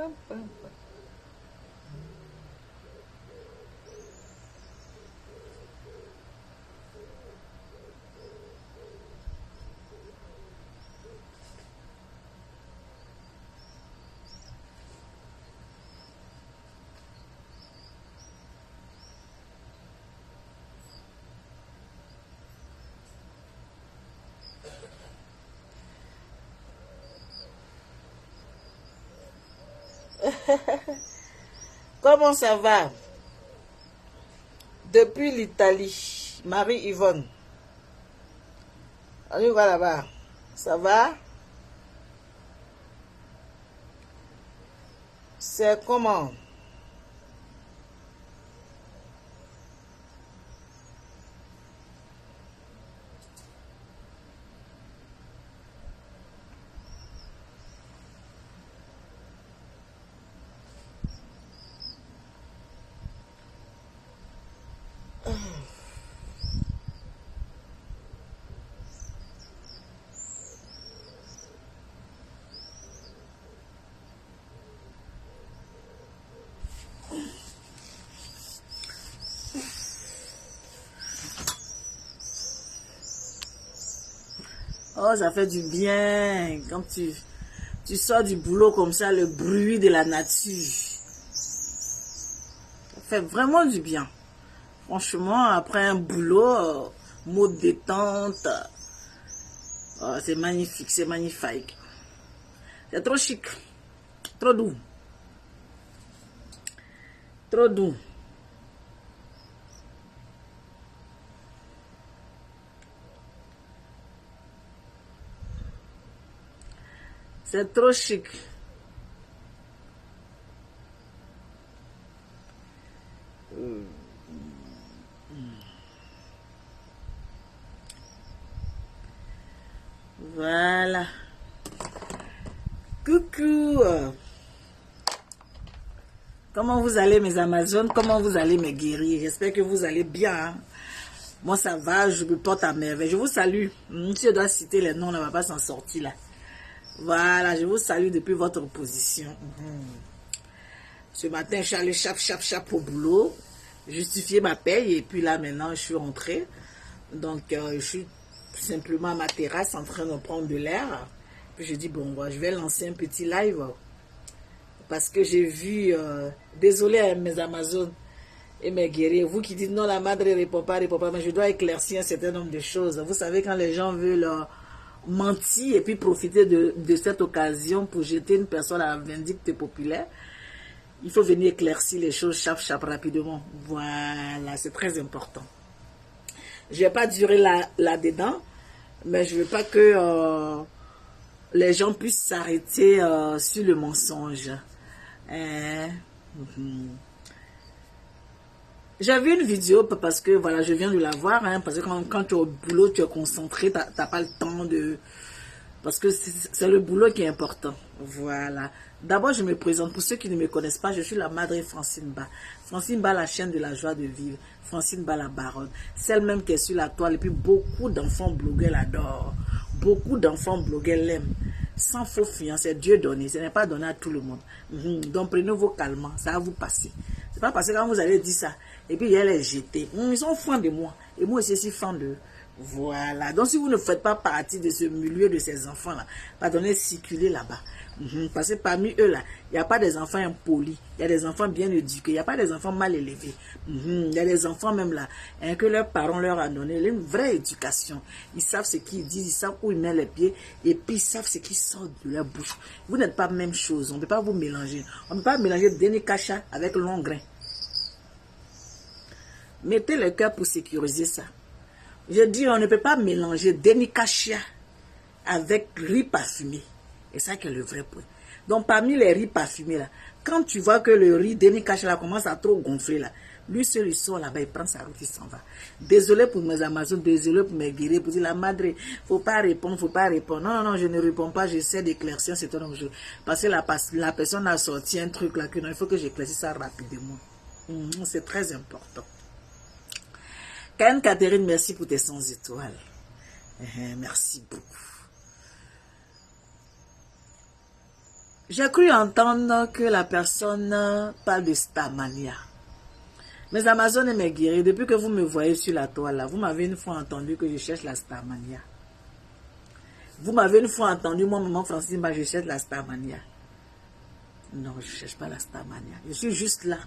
pam, pam. Comment ça va? Depuis l'Italie, Marie-Yvonne. On y va là-bas. Ça va? C'est comment? Oh, ça fait du bien quand tu sors du boulot comme ça, le bruit de la nature. Ça fait vraiment du bien. Franchement, après un boulot, mode détente, c'est magnifique, c'est magnifique. C'est trop chic, trop doux. Trop doux. C'est trop chic. Voilà. Coucou. Comment vous allez mes Amazones? Comment vous allez mes guerriers? J'espère que vous allez bien. Hein? Moi ça va, je me porte à merveille. Je vous salue. Si je dois citer les noms, on ne va pas s'en sortir là. Voilà, je vous salue depuis votre position. Ce matin, je suis allé chap au boulot, justifier ma paye et puis là maintenant je suis rentrée. Donc je suis simplement à ma terrasse en train de prendre de l'air. Puis je dis bon, je vais lancer un petit live parce que j'ai vu, désolé à mes Amazones et mes guerriers, vous qui dites non la madre répond pas, mais je dois éclaircir un certain nombre de choses. Vous savez quand les gens veulent mentir et puis profiter de cette occasion pour jeter une personne à la vindicte populaire, il faut venir éclaircir les choses chap rapidement. Voilà, c'est très important. Je ne vais pas durer là-dedans, mais je ne veux pas que les gens puissent s'arrêter sur le mensonge. J'ai vu une vidéo parce que voilà, je viens de la voir, parce que quand tu es au boulot, tu es concentré, tu n'as pas le temps de... Parce que c'est le boulot qui est important. Voilà. D'abord, je me présente. Pour ceux qui ne me connaissent pas, je suis la Madre Francine Ba. Francine Ba, la chaîne de la joie de vivre. Francine Ba, la baronne. Celle même qui est sur la toile. Et puis, beaucoup d'enfants blogueurs l'adorent. Beaucoup d'enfants blogueurs l'aiment. Sans faux fiance, c'est Dieu donné. Ce n'est pas donné à tout le monde. Donc, prenez vos calmants. Ça va vous passer. C'est pas parce que quand vous allez dire ça, et puis, il y les jeter. Ils sont fans de moi. Et moi aussi, je suis fan d'eux. Voilà. Donc, si vous ne faites pas partie de ce milieu de ces enfants-là, pardonnez, circuler là-bas. Parce que parmi eux, là, il n'y a pas des enfants impolis. Il y a des enfants bien éduqués. Il n'y a pas des enfants mal élevés. Il y a des enfants même là, que leurs parents leur ont donné une vraie éducation. Ils savent ce qu'ils disent, ils savent où ils mettent les pieds, et puis ils savent ce qui sort de leur bouche. Vous n'êtes pas la même chose. On ne peut pas vous mélanger. On ne peut pas mélanger Denis Kacha avec long grain. Mettez le cœur pour sécuriser ça. Je dis, on ne peut pas mélanger Denis Kacha avec riz parfumé. Et ça qui est le vrai point. Donc, parmi les riz parfumés, là, quand tu vois que le riz Denis Kacha là, commence à trop gonfler, là, lui seul, il sort là-bas, il prend sa route, il s'en va. Désolé pour mes Amazones, désolé pour mes guerriers, pour dire la madre, faut pas répondre, faut pas répondre. Non, non, non, je ne réponds pas, j'essaie d'éclaircir cet homme. Parce que la personne a sorti un truc là, que non, il faut que j'éclaircisse ça rapidement. C'est très important. Catherine, merci pour tes 100 étoiles. Merci beaucoup. J'ai cru entendre que la personne parle de Starmania. Mes Amazones et mes guerriers, depuis que vous me voyez sur la toile, là, vous m'avez une fois entendu que je cherche la Starmania. Vous m'avez une fois entendu, moi, maman Francine, je cherche la Starmania. Non, je ne cherche pas la Starmania. Je suis juste là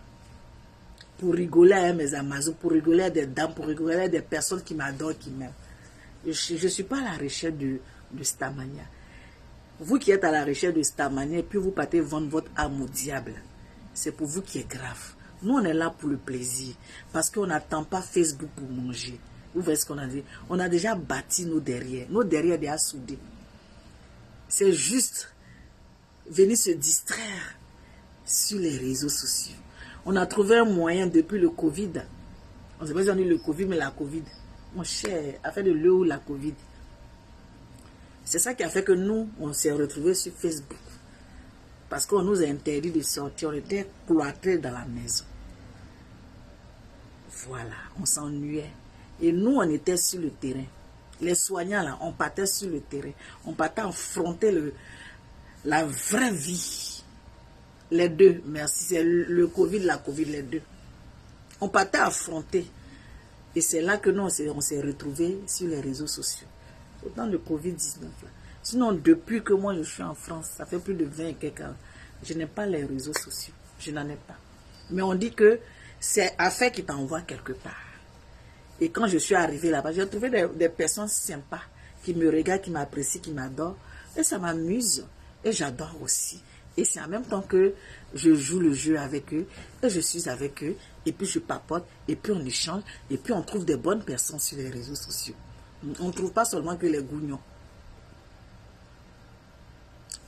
pour rigoler à mes Amazones, pour rigoler à des dames, pour rigoler à des personnes qui m'adorent, qui m'aiment. Je ne suis pas à la recherche de Starmania. Vous qui êtes à la recherche de Starmania et puis vous partez vendre votre âme au diable, c'est pour vous qui est grave. Nous, on est là pour le plaisir parce qu'on n'attend pas Facebook pour manger. Vous voyez ce qu'on a dit? On a déjà bâti nos derrière. Nos derrière déjà soudés. C'est juste venir se distraire sur les réseaux sociaux. On a trouvé un moyen depuis le Covid. On ne sait pas si on dit le Covid, mais la Covid. Mon cher, affaire de l'eau ou la Covid. C'est ça qui a fait que nous, on s'est retrouvés sur Facebook. Parce qu'on nous a interdit de sortir. On était cloîtrés dans la maison. Voilà, on s'ennuyait. Et nous, on était sur le terrain. Les soignants, là, on partait sur le terrain. On partait affronter la vraie vie. Les deux, merci. C'est le Covid, la Covid, les deux. On partait affronter. Et c'est là que nous, on s'est retrouvés sur les réseaux sociaux. Autant de Covid-19 là. Sinon, depuis que moi je suis en France, ça fait plus de 20 et quelques ans, je n'ai pas les réseaux sociaux. Je n'en ai pas. Mais on dit que c'est affaire qui t'envoie quelque part. Et quand je suis arrivée là-bas, j'ai trouvé des personnes sympas qui me regardent, qui m'apprécient, qui m'adorent. Et ça m'amuse. Et j'adore aussi. Et c'est en même temps que je joue le jeu avec eux. Et je suis avec eux. Et puis je papote. Et puis on échange. Et puis on trouve des bonnes personnes sur les réseaux sociaux. On ne trouve pas seulement que les gougnons.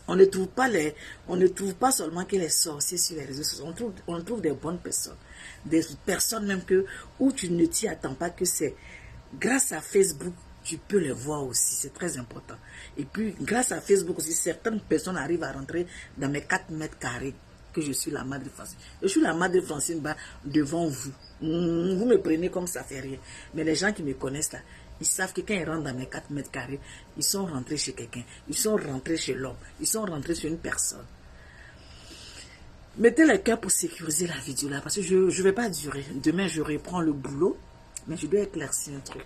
On ne trouve pas seulement que les sorciers sur les réseaux sociaux. On trouve des bonnes personnes. Des personnes même où tu ne t'y attends pas que c'est grâce à Facebook, tu peux les voir aussi. C'est très important. Et puis, grâce à Facebook aussi, certaines personnes arrivent à rentrer dans mes 4 mètres carrés que je suis la Madre Francine. Je suis la Madre Francine devant vous. Vous me prenez comme ça fait rien. Mais les gens qui me connaissent là, ils savent que quand ils rentrent dans mes 4 mètres carrés, ils sont rentrés chez quelqu'un. Ils sont rentrés chez l'homme. Ils sont rentrés chez une personne. Mettez le cœur pour sécuriser la vidéo là. Parce que je ne vais pas durer. Demain, je reprends le boulot. Mais je dois éclaircir un truc.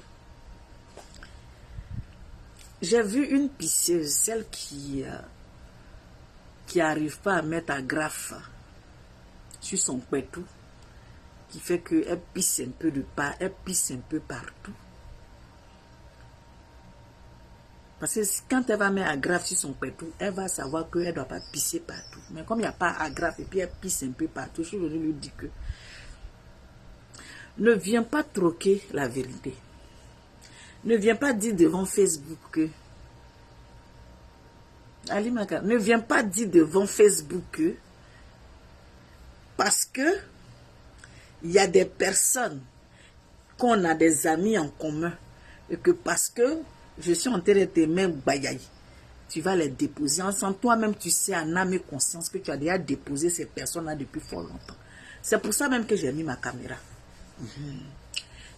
J'ai vu une pisseuse, celle qui n'arrive pas à mettre agrafe sur son pétou. Qui fait qu'elle pisse un peu de part. Elle pisse un peu partout. Parce que quand elle va mettre agrafe sur son pétou, elle va savoir qu'elle ne doit pas pisser partout. Mais comme il n'y a pas agrafe et puis elle pisse un peu partout, je suis venu lui dire que ne viens pas troquer la vérité. Ne viens pas dire devant Facebook que Ali Maka, ne viens pas dire devant Facebook que parce que il y a des personnes qu'on a des amis en commun et que parce que je suis en train de t'aimer, bayaï. Tu vas les déposer ensemble. Toi-même, tu sais en âme et conscience que tu as déjà déposé ces personnes-là depuis fort longtemps. C'est pour ça même que j'ai mis ma caméra.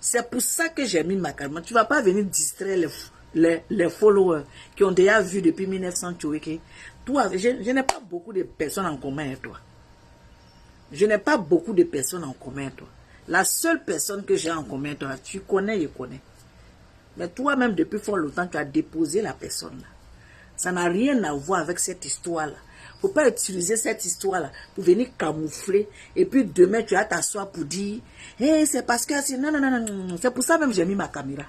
C'est pour ça que j'ai mis ma caméra. Tu ne vas pas venir distraire les followers qui ont déjà vu depuis 1900. Toi, je n'ai pas beaucoup de personnes en commun avec toi. Je n'ai pas beaucoup de personnes en commun avec toi. La seule personne que j'ai en commun avec toi, tu connais, je connais. Mais toi-même, depuis fort longtemps, tu as déposé la personne là. Ça n'a rien à voir avec cette histoire-là. Il ne faut pas utiliser cette histoire-là pour venir camoufler. Et puis demain, tu vas t'asseoir pour dire hey, c'est parce que... Non, non, non, non. C'est pour ça même que j'ai mis ma caméra.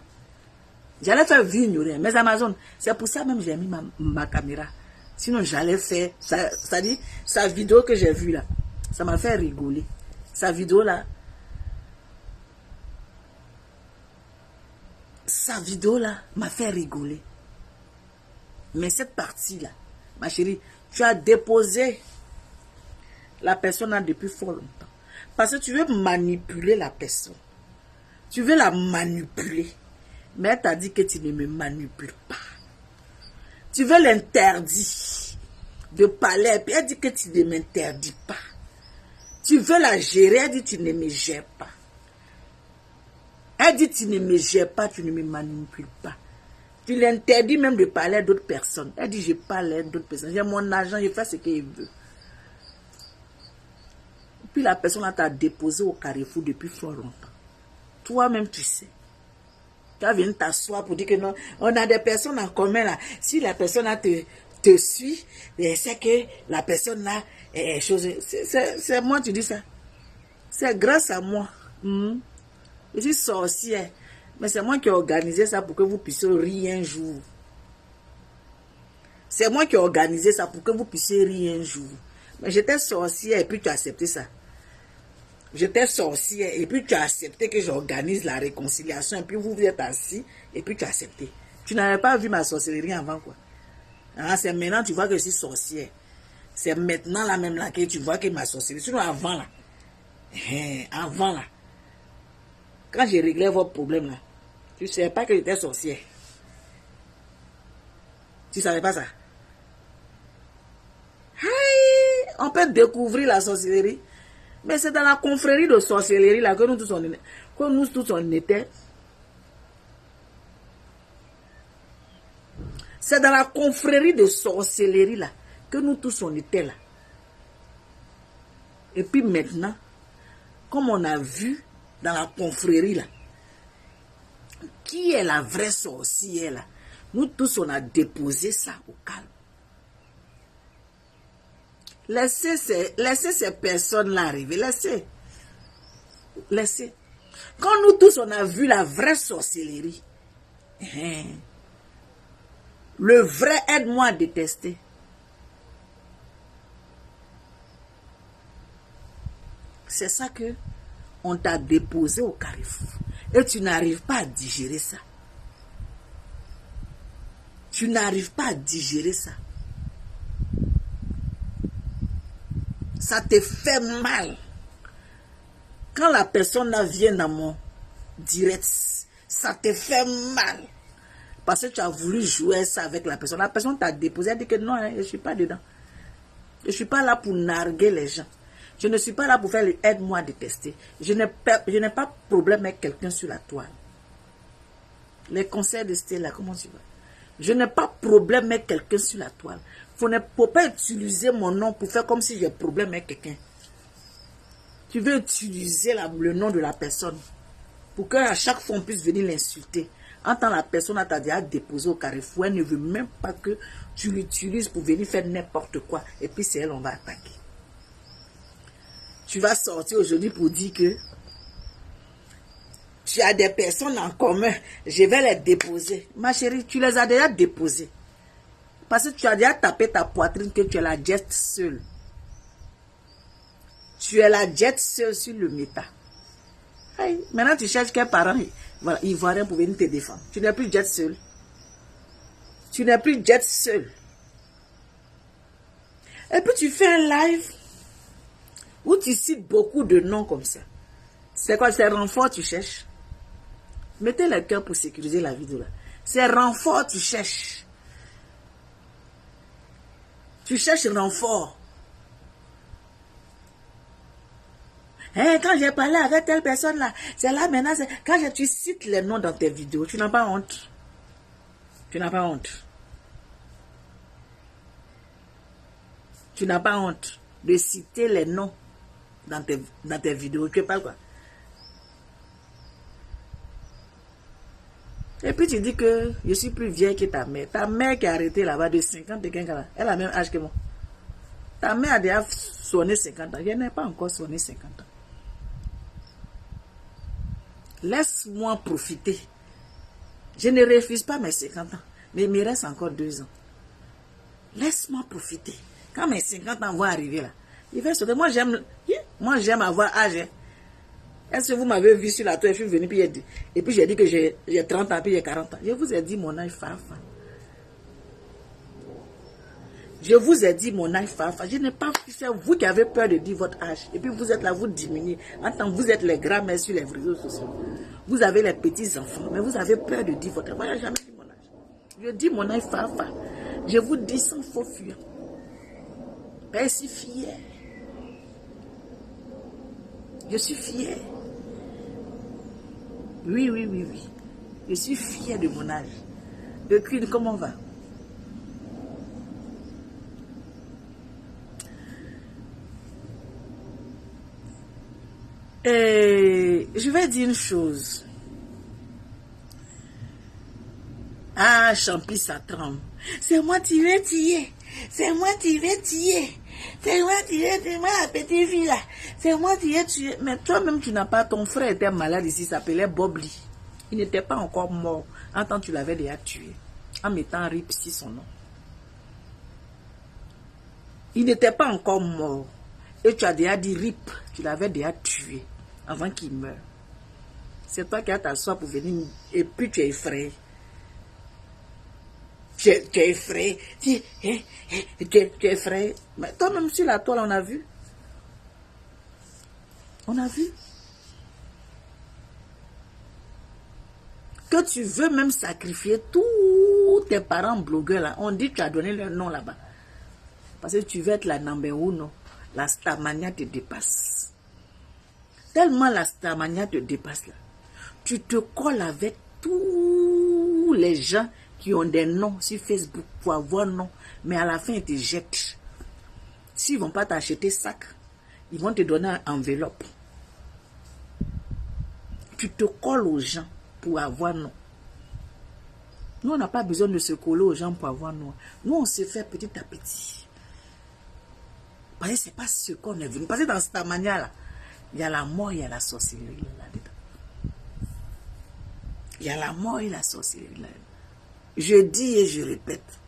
J'allais faire vignorer mes Amazones. C'est pour ça même que j'ai mis ma caméra. Sinon, j'allais faire... Ça dit, sa vidéo que j'ai vue là, ça m'a fait rigoler. Sa vidéo-là, m'a fait rigoler. Mais cette partie-là, ma chérie, tu as déposé la personne là depuis fort longtemps. Parce que tu veux manipuler la personne. Tu veux la manipuler. Mais elle t'a dit que tu ne me manipules pas. Tu veux l'interdire de parler. Puis elle dit que tu ne m'interdis pas. Tu veux la gérer. Elle dit que tu ne me gères pas. Elle dit tu ne me gères pas, tu ne me manipules pas. Tu l'interdis même de parler à d'autres personnes. Elle dit, je parle à d'autres personnes. J'ai mon argent, je fais ce qu'il veut. Puis la personne t'a déposé au carrefour depuis fort longtemps. Toi-même, tu sais. Tu vas venir t'asseoir pour dire que non. On a des personnes en commun là. Si la personne là te suit, c'est que la personne là est chose. C'est moi, tu dis ça. C'est grâce à moi. Je suis sorcière. Mais c'est moi qui ai organisé ça pour que vous puissiez rire un jour. C'est moi qui ai organisé ça pour que vous puissiez rire un jour. Mais j'étais sorcière et puis tu as accepté ça. J'étais sorcière et puis tu as accepté que j'organise la réconciliation et puis vous êtes assis et puis tu as accepté. Tu n'avais pas vu ma sorcellerie avant quoi. Ah, c'est maintenant que tu vois que je suis sorcière. C'est maintenant là même là que tu vois que ma sorcellerie. Sinon avant là. Avant là. Quand j'ai réglé votre problème là, tu ne savais pas que j'étais sorcière. Tu ne savais pas ça? Aïe, on peut découvrir la sorcellerie. Mais c'est dans la confrérie de sorcellerie là que nous tous on était. C'est dans la confrérie de sorcellerie là que nous tous on était là. Et puis maintenant, comme on a vu dans la confrérie là, qui est la vraie sorcière là, nous tous on a déposé ça au calme. Laissez ces personnes-là arriver. Laissez. Quand nous tous, on a vu la vraie sorcellerie, le vrai aide-moi à détester. C'est ça que on t'a déposé au carrefour. Et tu n'arrives pas à digérer ça. Tu n'arrives pas à digérer ça. Ça te fait mal. Quand la personne là vient dans mon direct, ça te fait mal. Parce que tu as voulu jouer ça avec la personne. La personne t'a déposé, elle dit que non, je ne suis pas dedans. Je ne suis pas là pour narguer les gens. Je ne suis pas là pour faire le aide-moi à détester. Je n'ai pas de problème avec quelqu'un sur la toile. Les conseils de Stella, comment tu vas? Je n'ai pas de problème avec quelqu'un sur la toile. Il ne faut pas utiliser mon nom pour faire comme si j'ai un problème avec quelqu'un. Tu veux utiliser le nom de la personne pour qu'à chaque fois on puisse venir l'insulter. En tant que la personne t'a déjà déposé au carrefour, elle ne veut même pas que tu l'utilises pour venir faire n'importe quoi. Et puis c'est elle, on va attaquer. Tu vas sortir aujourd'hui pour dire que tu as des personnes en commun. Je vais les déposer. Ma chérie, tu les as déjà déposées. Parce que tu as déjà tapé ta poitrine que tu es la jet seule. Tu es la jet seule sur le méta. Aïe, maintenant tu cherches quel parent ivoirien pour venir te défendre. Tu n'es plus jet seul. Tu n'es plus jet seul. Et puis tu fais un live où tu cites beaucoup de noms comme ça. C'est quoi? C'est renfort tu cherches. Mettez le cœur pour sécuriser la vidéo là. C'est renfort tu cherches. Tu cherches renfort. Quand j'ai parlé avec telle personne là, c'est là maintenant, quand tu cites les noms dans tes vidéos, tu n'as pas honte. Tu n'as pas honte. Tu n'as pas honte de citer les noms dans tes vidéos. Tu parles quoi? Et puis tu dis que je suis plus vieille que ta mère. Ta mère qui a arrêté là-bas de 50 et quelqu'un là, elle a le même âge que moi. Ta mère a déjà sonné 50 ans. Je n'ai pas encore sonné 50 ans. Laisse-moi profiter. Je ne refuse pas mes 50 ans. Mais il me reste encore 2 ans. Laisse-moi profiter. Quand mes 50 ans vont arriver là, il va sauter. Moi j'aime avoir âge. Est-ce que vous m'avez vu sur la toile, je suis venu et puis j'ai dit que j'ai 30 ans, puis j'ai 40 ans. Je vous ai dit mon âge fafa. Je vous ai dit mon âge fafa. Je n'ai pas fait, c'est vous qui avez peur de dire votre âge. Et puis vous êtes là, vous diminuez. En tant que vous êtes les grands-mères sur les réseaux sociaux. Vous avez les petits-enfants, mais vous avez peur de dire votre âge. Moi, je n'ai jamais dit mon âge. Je dis mon âge fafa. Je vous dis sans faux fuir. Je suis fière. Je suis fière. Oui. Je suis fière de mon âge. Queen, comment va? Et je vais dire une chose. Ah, Champy, ça tremble. C'est moi qui vais tuer. C'est moi qui vais tuer. C'est moi qui vais tuer. Moi, la petite fille là. C'est moi qui vais tuer. Mais toi-même, tu n'as pas. Ton frère était malade ici. Il s'appelait Bobli. Il n'était pas encore mort. En tant que tu l'avais déjà tué. En mettant Rip ici son nom. Il n'était pas encore mort. Et tu as déjà dit Rip. Tu l'avais déjà tué. Avant qu'il meure. C'est toi qui as t'asseoir pour venir. Et puis tu es effrayé. Tu es effrayé. Tu es effrayé. Mais toi-même sur la toile, on a vu. On a vu. Que tu veux même sacrifier tous tes parents blogueurs là. On dit que tu as donné leur nom là-bas. Parce que tu veux être la number one. La Starmania te dépasse. Tellement la Starmania te dépasse là. Tu te colles avec tous les gens qui ont des noms sur Facebook pour avoir nom. Mais à la fin, ils te jettent. S'ils ne vont pas t'acheter sac, ils vont te donner une enveloppe. Tu te colles aux gens pour avoir nom. Nous, on n'a pas besoin de se coller aux gens pour avoir nom. Nous, on se fait petit à petit. Parce que ce n'est pas ce qu'on est venu. Parce que dans cette manière-là, il y a la mort, il y a la sorcellerie là-dedans. Il y a la mort et la sorcellerie là-dedans. Je dis et je répète.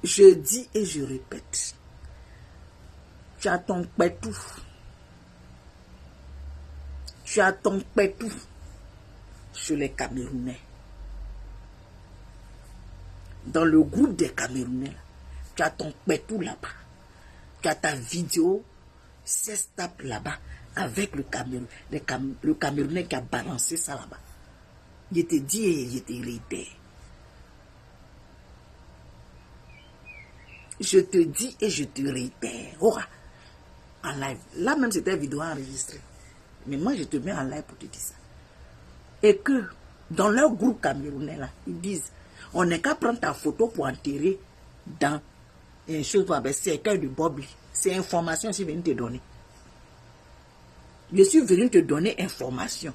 Je dis et je répète. Tu as ton pétou. Tu as ton pétou sur les Camerounais. Dans le groupe des Camerounais, tu as ton pétou là-bas. Tu as ta vidéo, s'estape là-bas avec le Cameroun, le Camerounais qui a balancé ça là-bas. Il te dit et il te réitère. Je te dis et je te réitère. Oh, en live. Là même c'était vidéo enregistrée. Mais moi je te mets en live pour te dire ça. Et que dans leur groupe camerounais là, ils disent, on n'est qu'à prendre ta photo pour enterrer dans une chose pour un cercueil de Bobli. C'est information que je suis venu te donner. Je suis venu te donner information.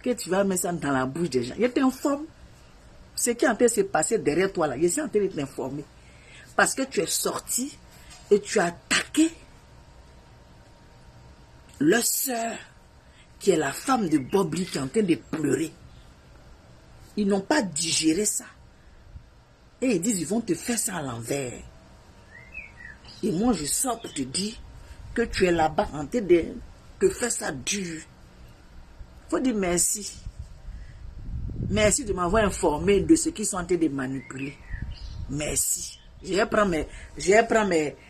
Que tu vas mettre ça dans la bouche des gens. Je t'informe. Ce qui est en train de se passer derrière toi là, je suis en train de t'informer. Parce que tu es sorti et tu as attaqué leur sœur, qui est la femme de Bobli, qui est en train de pleurer. Ils n'ont pas digéré ça. Et ils disent, ils vont te faire ça à l'envers. Et moi, je sors pour te dire que tu es là-bas en train de te faire ça dur. Il faut dire merci. Merci de m'avoir informé de ce qu'ils sont en train de manipuler. Merci. Je vais prendre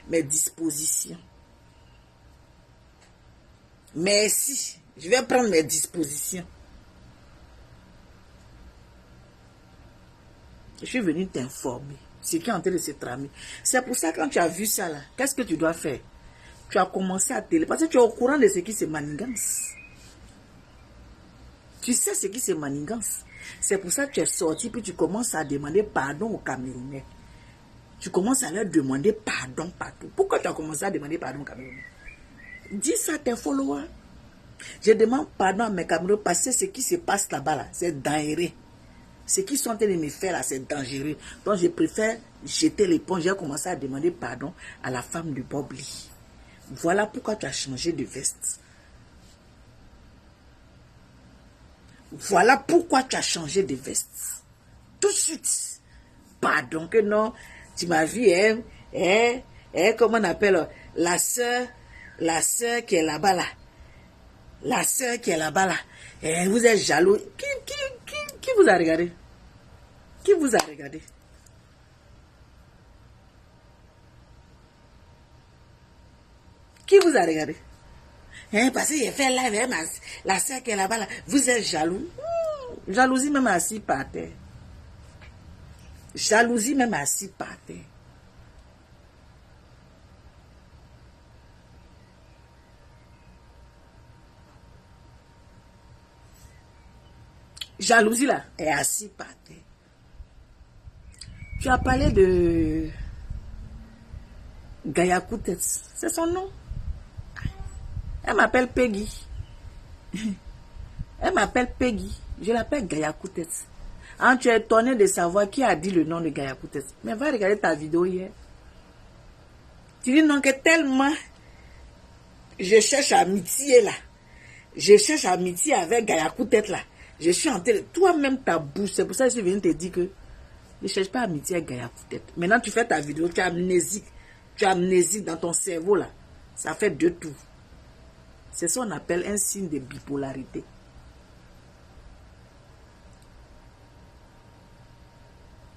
mes dispositions. Merci. Je vais prendre mes dispositions. Je suis venu t'informer. Ce qui est en train de se tramer. C'est pour ça que quand tu as vu ça là, qu'est-ce que tu dois faire? Tu as commencé à télé. Parce que tu es au courant de ce qui se manigance. Tu sais ce qui se manigance. C'est pour ça que tu es sorti puis tu commences à demander pardon aux Camerounais. Tu commences à leur demander pardon partout. Pourquoi tu as commencé à demander pardon aux Camerounais? Dis ça à tes followers. Je demande pardon à mes Camerounais parce que ce qui se passe là-bas, là, c'est dangereux. Ce qu'ils sont en train de me faire là, c'est dangereux. Donc je préfère jeter l'éponge. J'ai commencé à demander pardon à la femme de Bobli. Voilà pourquoi tu as changé de veste. Voilà pourquoi tu as changé de veste. Tout de suite. Pardon que non. Tu m'as vu, comment on appelle, la sœur qui est là-bas là. La sœur qui est là-bas là. Vous êtes jaloux. Qui vous a regardé? Qui vous a regardé? Qui vous a regardé? Parce que j'ai fait live, la sœur qui est là-bas là. Vous êtes jaloux. Jalousie même assis par terre. Jalousie même assis par terre. jalousie là, est assis par terre. Tu as parlé de Gaïa Coutet, c'est son nom. Elle m'appelle Peggy. Elle m'appelle Peggy. Je l'appelle Gaïa Coutet. Hein, tu es étonné de savoir qui a dit le nom de Gaïa Coutet. Mais va regarder ta vidéo hier. Tu dis non que tellement je cherche amitié là. Je cherche amitié avec Gaïa Coutet là. Je suis en train de... Toi-même ta bouche. C'est pour ça que je viens te dire que ne cherche pas amitié avec Gaïa Coutet. Maintenant tu fais ta vidéo, tu es amnésique. Tu es amnésique dans ton cerveau là. Ça fait de tout. C'est ce qu'on appelle un signe de bipolarité.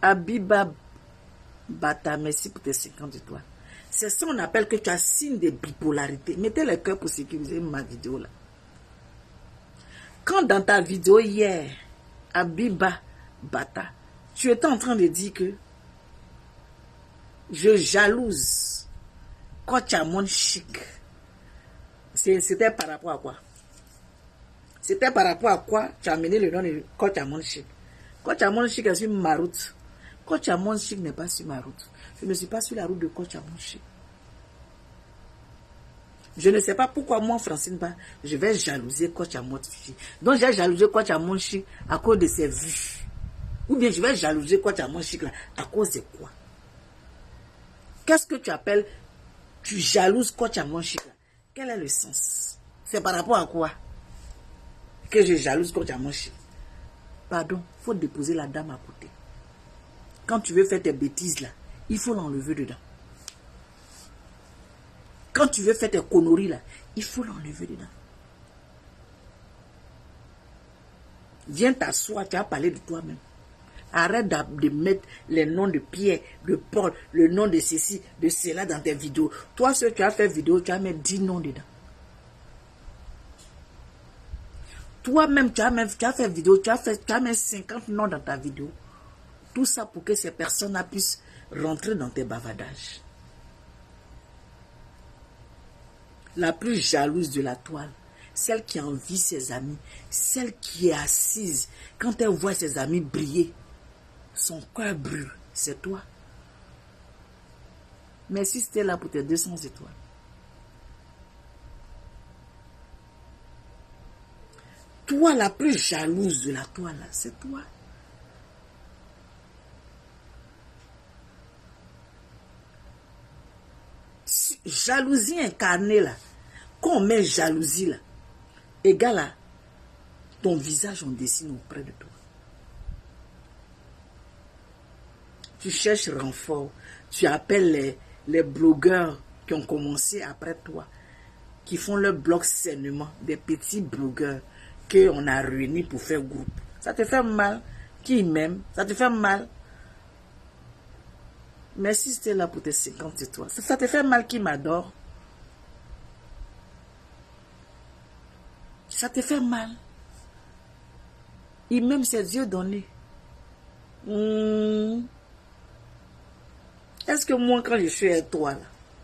Abiba Bata, merci pour tes 50 étoiles. C'est ça qu'on appelle que tu as signe de bipolarité. Mettez le cœur pour sécuriser ma vidéo là. Quand dans ta vidéo hier, Abiba Bata, tu étais en train de dire que je jalouse Coach Amon Chic. C'était par rapport à quoi? C'était par rapport à quoi tu as amené le nom de Coach Amon Chic? Coach Amon Chic est sur ma route. Coach Amon Chic n'est pas sur ma route. Je ne suis pas sur la route de Coach Amon Chic. Je ne sais pas pourquoi moi, Francine, je vais jalouser Coach Amon Chic. Donc j'ai jalousé Coach Amon Chic à cause de ses vues. Ou bien je vais jalouser Coach Amon Chic là, à cause de quoi? Qu'est-ce que tu appelles tu jalouses Coach Amon Chic là? Quel est le sens? C'est par rapport à quoi que je jalouse Coach Amon Chic? Pardon, il faut déposer la dame à côté. Quand tu veux faire tes bêtises là, il faut l'enlever dedans. Quand tu veux faire tes conneries là, il faut l'enlever dedans. Viens t'asseoir, tu as parlé de toi-même. Arrête de mettre les noms de Pierre, de Paul, le nom de ceci, de cela dans tes vidéos. Toi, ce que tu as fait vidéo, tu as mis 10 noms dedans. Toi-même, tu as fait vidéo, tu as mis 50 noms dans ta vidéo. Tout ça pour que ces personnes puissent rentrer dans tes bavardages. La plus jalouse de la toile, celle qui envie ses amis, celle qui est assise, quand elle voit ses amis briller, son cœur brûle, c'est toi. Merci, c'était là pour tes 200 étoiles. Toi, la plus jalouse de la toile, c'est toi. Jalousie incarnée là, quand on met jalousie là, égale à ton visage on dessine auprès de toi. Tu cherches renfort, tu appelles les blogueurs qui ont commencé après toi, qui font leur blog sainement, des petits blogueurs qu'on a réunis pour faire groupe. Ça te fait mal, qui m'aime, ça te fait mal. Merci, c'était là pour tes 50 étoiles. Ça te fait mal qui m'adore. Ça te fait mal. Il m'aime ses yeux donnés. Est-ce que moi, quand je suis avec toi, là,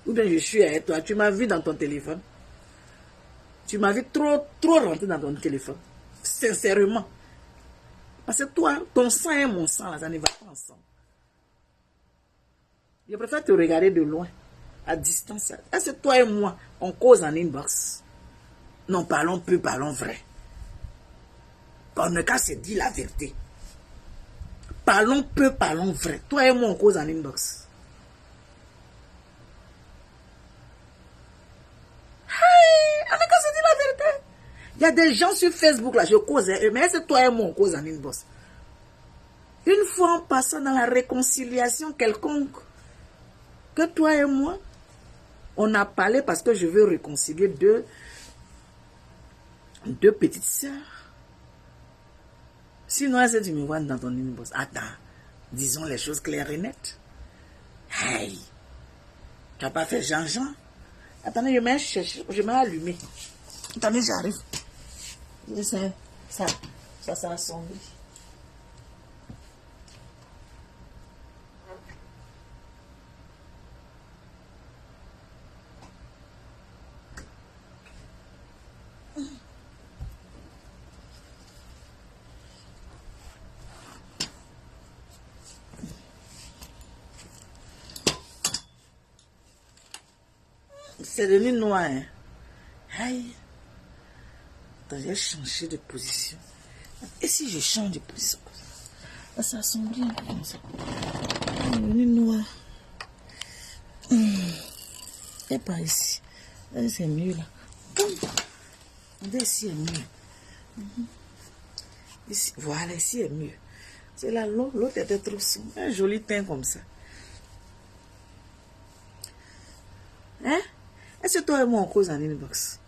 ou bien je suis avec toi, tu m'as vu dans ton téléphone? Tu m'as vu trop rentrer dans ton téléphone. Sincèrement. Parce que toi, ton sang et mon sang, là, ça ne va pas ensemble. Je préfère te regarder de loin, à distance. Est-ce que toi et moi, on cause en inbox? Non, parlons peu, parlons vrai. On ne qu'à se dire la vérité. Parlons peu, parlons vrai. Toi et moi, on cause en inbox. Hey, on ne qu'à se dire la vérité. Il y a des gens sur Facebook, là, je cause, mais est-ce que toi et moi, on cause en inbox? Une fois en passant dans la réconciliation quelconque, que toi et moi, on a parlé parce que je veux réconcilier deux petites sœurs. Sinon, est-ce que tu me vois dans ton inbox? Attends, disons les choses claires et nettes. Hey, tu n'as pas fait Jean-Jean? Attendez, je m'ai allumé. Attendez, j'arrive. Ça a sonné. C'est devenu noir. Hein. Aïe. Attends, j'ai changé de position. Et si je change de position? Ça sent bien comme ça. C'est devenu noir. Et pas ici. C'est mieux là. Ici est mieux. Ici, voilà, ici est mieux. C'est là, l'autre était trop sombre. Un joli teint comme ça. Hein? Est-ce que toi et moi on cause en inbox?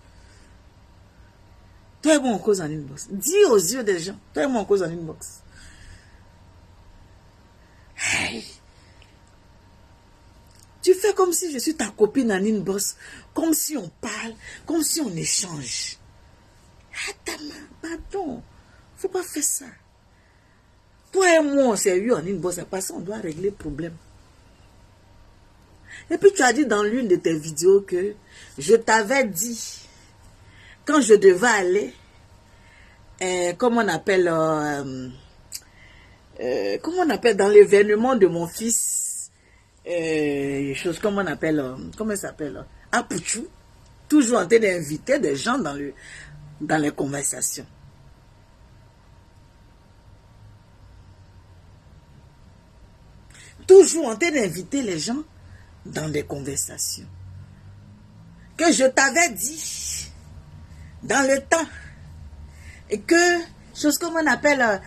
Toi et moi on cause en inbox. Dis aux yeux des gens. Toi et moi on cause en inbox. Hey. Tu fais comme si je suis ta copine en inbox. Comme si on parle. Comme si on échange. Attends, pardon. Faut pas faire ça. Toi et moi on s'est eu en inbox. Parce qu'on doit régler le problème. Et puis tu as dit dans l'une de tes vidéos que je t'avais dit, quand je devais aller, comment on appelle dans l'événement de mon fils, comment on appelle, comment il s'appelle, à Pouchou, toujours en train d'inviter des gens dans les conversations. Toujours en train d'inviter les gens dans des conversations. Que je t'avais dit dans le temps et que, chose comme on appelle,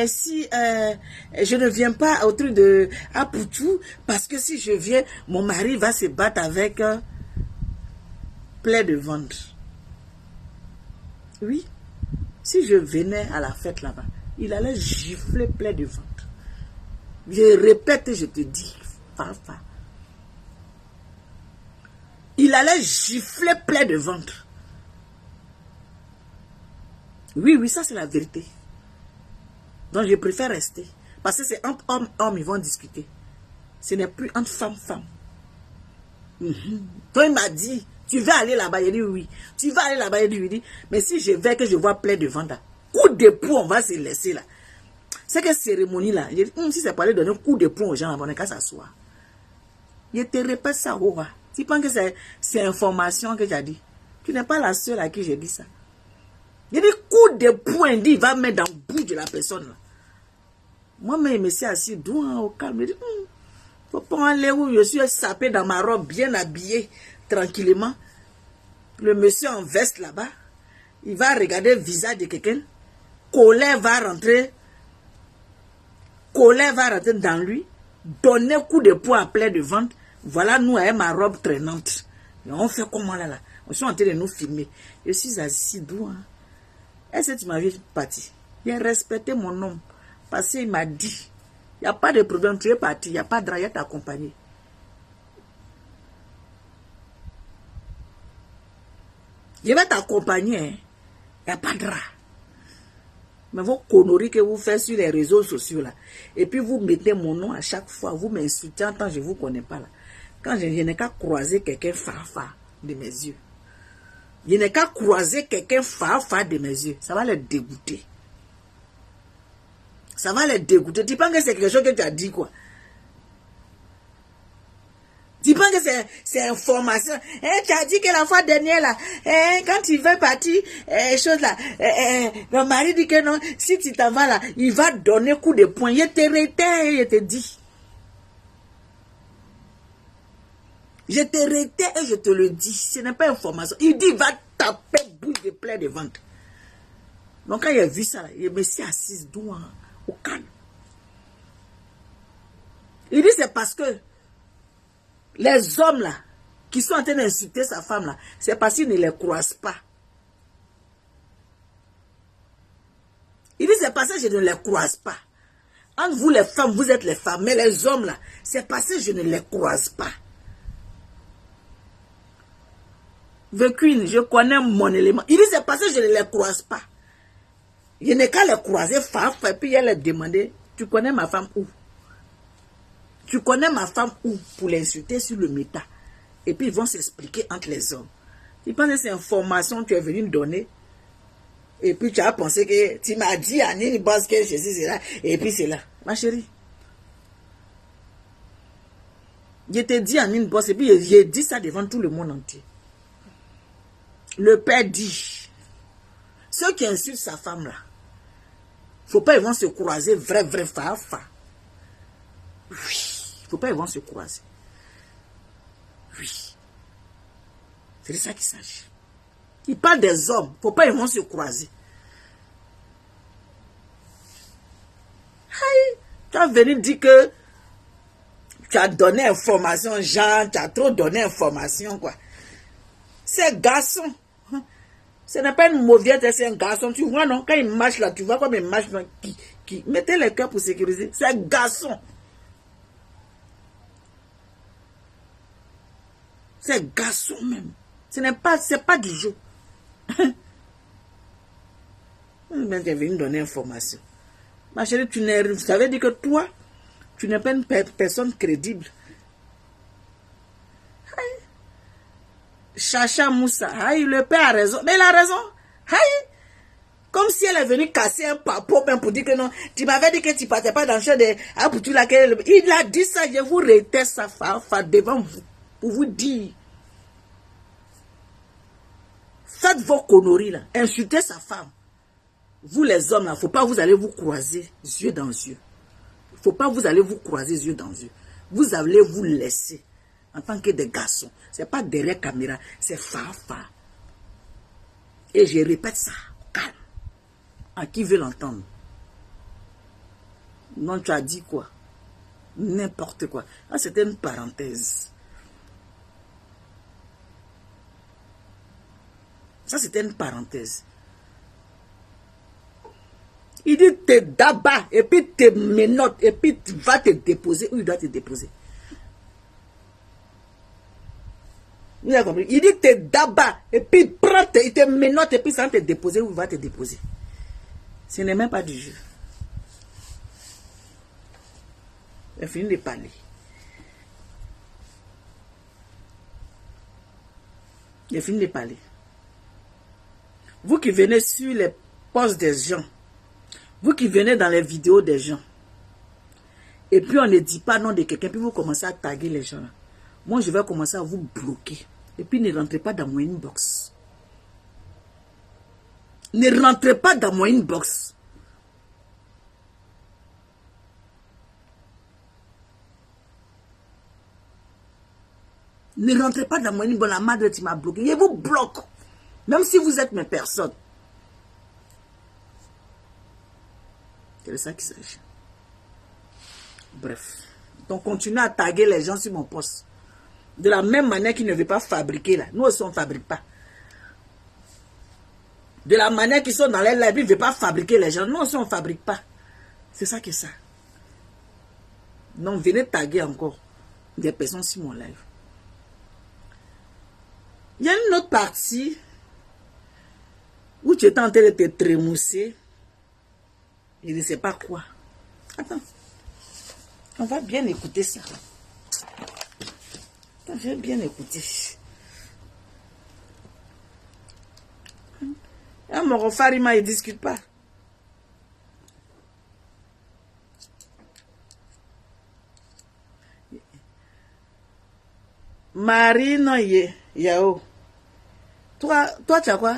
si je ne viens pas au truc de Apoutou, parce que si je viens, mon mari va se battre avec plein de ventre. Oui, si je venais à la fête là-bas, il allait gifler plein de ventre. Je répète et je te dis, Fafa. Il allait gifler plein de ventre. Oui, ça c'est la vérité. Donc je préfère rester. Parce que c'est entre hommes, ils vont discuter. Ce n'est plus entre femmes. Toi, il m'a dit, tu vas aller là-bas? Il dit oui. Tu vas aller là-bas? Il dit, mais si je vais, que je vois plein de ventre, coup de poing, on va se laisser là. C'est que cérémonie là, je dis, si c'est pour aller donner un coup de poing aux gens, on n'a qu'à s'asseoir. Je te répète ça, Rova. Tu penses que c'est information que tu as dit? Tu n'es pas la seule à qui j'ai dit ça. Il dit coup de poing, il va mettre dans le bout de la personne. Là. Moi-même, je me suis assis douin au calme. Il dit, faut pas aller où je suis sapé dans ma robe, bien habillé, tranquillement. Le monsieur en veste là-bas, il va regarder le visage de quelqu'un. Colère va rentrer dans lui, donner un coup de poing à plein de ventre. Voilà, nous, avec ma robe traînante. Et on fait comment là? On est en train de nous filmer. Je suis assis doux. Est-ce que tu m'as vu partir? J'ai respecté mon homme. Parce qu'il m'a dit, il n'y a pas de problème, tu es parti, il n'y a pas de drap, il t'accompagner. Je vais t'accompagner, il n'y a pas de drap. Mais vos conneries que vous faites sur les réseaux sociaux là, et puis vous mettez mon nom à chaque fois, vous m'insultez en tant que je ne vous connais pas là. Quand je n'ai qu'à croiser quelqu'un farfa de mes yeux. Je n'ai qu'à croiser quelqu'un farfa de mes yeux. Ça va les dégoûter. Ça va les dégoûter. Tu penses que c'est quelque chose que tu as dit quoi? Tu penses que c'est information? Tu as dit que la fois dernière là, quand tu veux partir, chose là, le mari dit que non, si tu t'en vas là, il va donner coup de poing. Il te réitère, il te dit. Je te réitère et je te le dis. Ce n'est pas information. Il dit, il va taper bouche de plein de ventre. Donc quand il a vu ça, là, il me suis assise doux au calme. Il dit, c'est parce que les hommes là, qui sont en train d'insulter sa femme là, c'est parce qu'ils ne les croisent pas. Il dit, c'est parce que je ne les croise pas. Entre vous les femmes, vous êtes les femmes, mais les hommes là, c'est parce que je ne les croise pas. The Queen, je connais mon élément. Il dit, c'est parce que je ne les croise pas. Je n'ai qu'à les croiser, et puis il leur demander, tu connais ma femme où? Tu connais ma femme où? Pour l'insulter sur le méta. Et puis ils vont s'expliquer entre les hommes. Tu penses que c'est une information que tu es venu me donner? Et puis tu as pensé que tu m'as dit à Nini Boss que je suis là. Et puis c'est là. Ma chérie. Je t'ai dit à Nini Boss et puis j'ai dit ça devant tout le monde entier. Le père dit, ceux qui insultent sa femme là, faut pas ils vont se croiser, vrai, fa. Oui, faut pas ils vont se croiser. Oui. C'est de ça qu'il s'agit. Il parle des hommes, faut pas ils vont se croiser. Aïe, tu vas venir dire que tu as donné information, Jean, tu as trop donné information, quoi. C'est un garçon. Ce n'est pas une mauviette, c'est un garçon. Tu vois, non? Quand il marche là, tu vois comme il marche. Qui mettez les cœurs pour sécuriser. C'est un garçon. C'est un garçon même. Ce n'est pas, c'est pas du jeu. Même tu es venu donner information. Ma chérie, ça veut dire que toi, tu n'es pas une personne crédible. Aïe. Chacha Moussa, aïe, le père a raison. Mais il a raison. Aïe. Comme si elle est venue casser un papo même pour dire que non. Tu m'avais dit que tu ne partais pas dans le champ de... Ah, pour tout laquelle... Il a dit ça, je vous réitère sa femme devant vous. Pour vous dire. Faites vos conneries là. Insultez sa femme. Vous les hommes là, il ne faut pas vous allez vous croiser yeux dans yeux. Il ne faut pas vous allez vous croiser yeux dans yeux. Vous allez vous laisser en tant que des garçons. Ce n'est pas derrière caméra, c'est fa. Et je répète ça, calme. À qui veut l'entendre? Non, tu as dit quoi? N'importe quoi. Ah, c'était une parenthèse. Ça, c'était une parenthèse. Il dit te d'abord, et puis te menottes, et puis tu vas te déposer. Où il doit te déposer? Vous avez compris? Il dit te d'abord, et puis il te menottes, et puis ça va te déposer. Où il va te déposer? Ce n'est même pas du jeu. Il a fini de parler. Il a fini de parler. Vous qui venez sur les posts des gens, vous qui venez dans les vidéos des gens, et puis on ne dit pas nom de quelqu'un, puis vous commencez à taguer les gens là. Moi, je vais commencer à vous bloquer. Et puis ne rentrez pas dans mon inbox. Ne rentrez pas dans mon inbox. Ne rentrez pas dans mon inbox. La madre, tu m'as bloqué. Je vous bloque. Même si vous êtes mes personnes. C'est de ça qu'il s'agit. Bref. Donc, continuez à taguer les gens sur mon poste. De la même manière qu'ils ne veulent pas fabriquer là. Nous aussi, on ne fabrique pas. De la manière qu'ils sont dans les lives, ils ne veulent pas fabriquer les gens. Nous aussi, on ne fabrique pas. C'est ça que ça. Donc, venez taguer encore des personnes sur mon live. Il y a une autre partie où tu es en train de te trémousser. Je ne sais pas quoi. Attends. On va bien écouter ça. Attends, je vais bien écouter. Ah, mon Farima, il ne discute pas. Marine Yao. Toi, tu as quoi?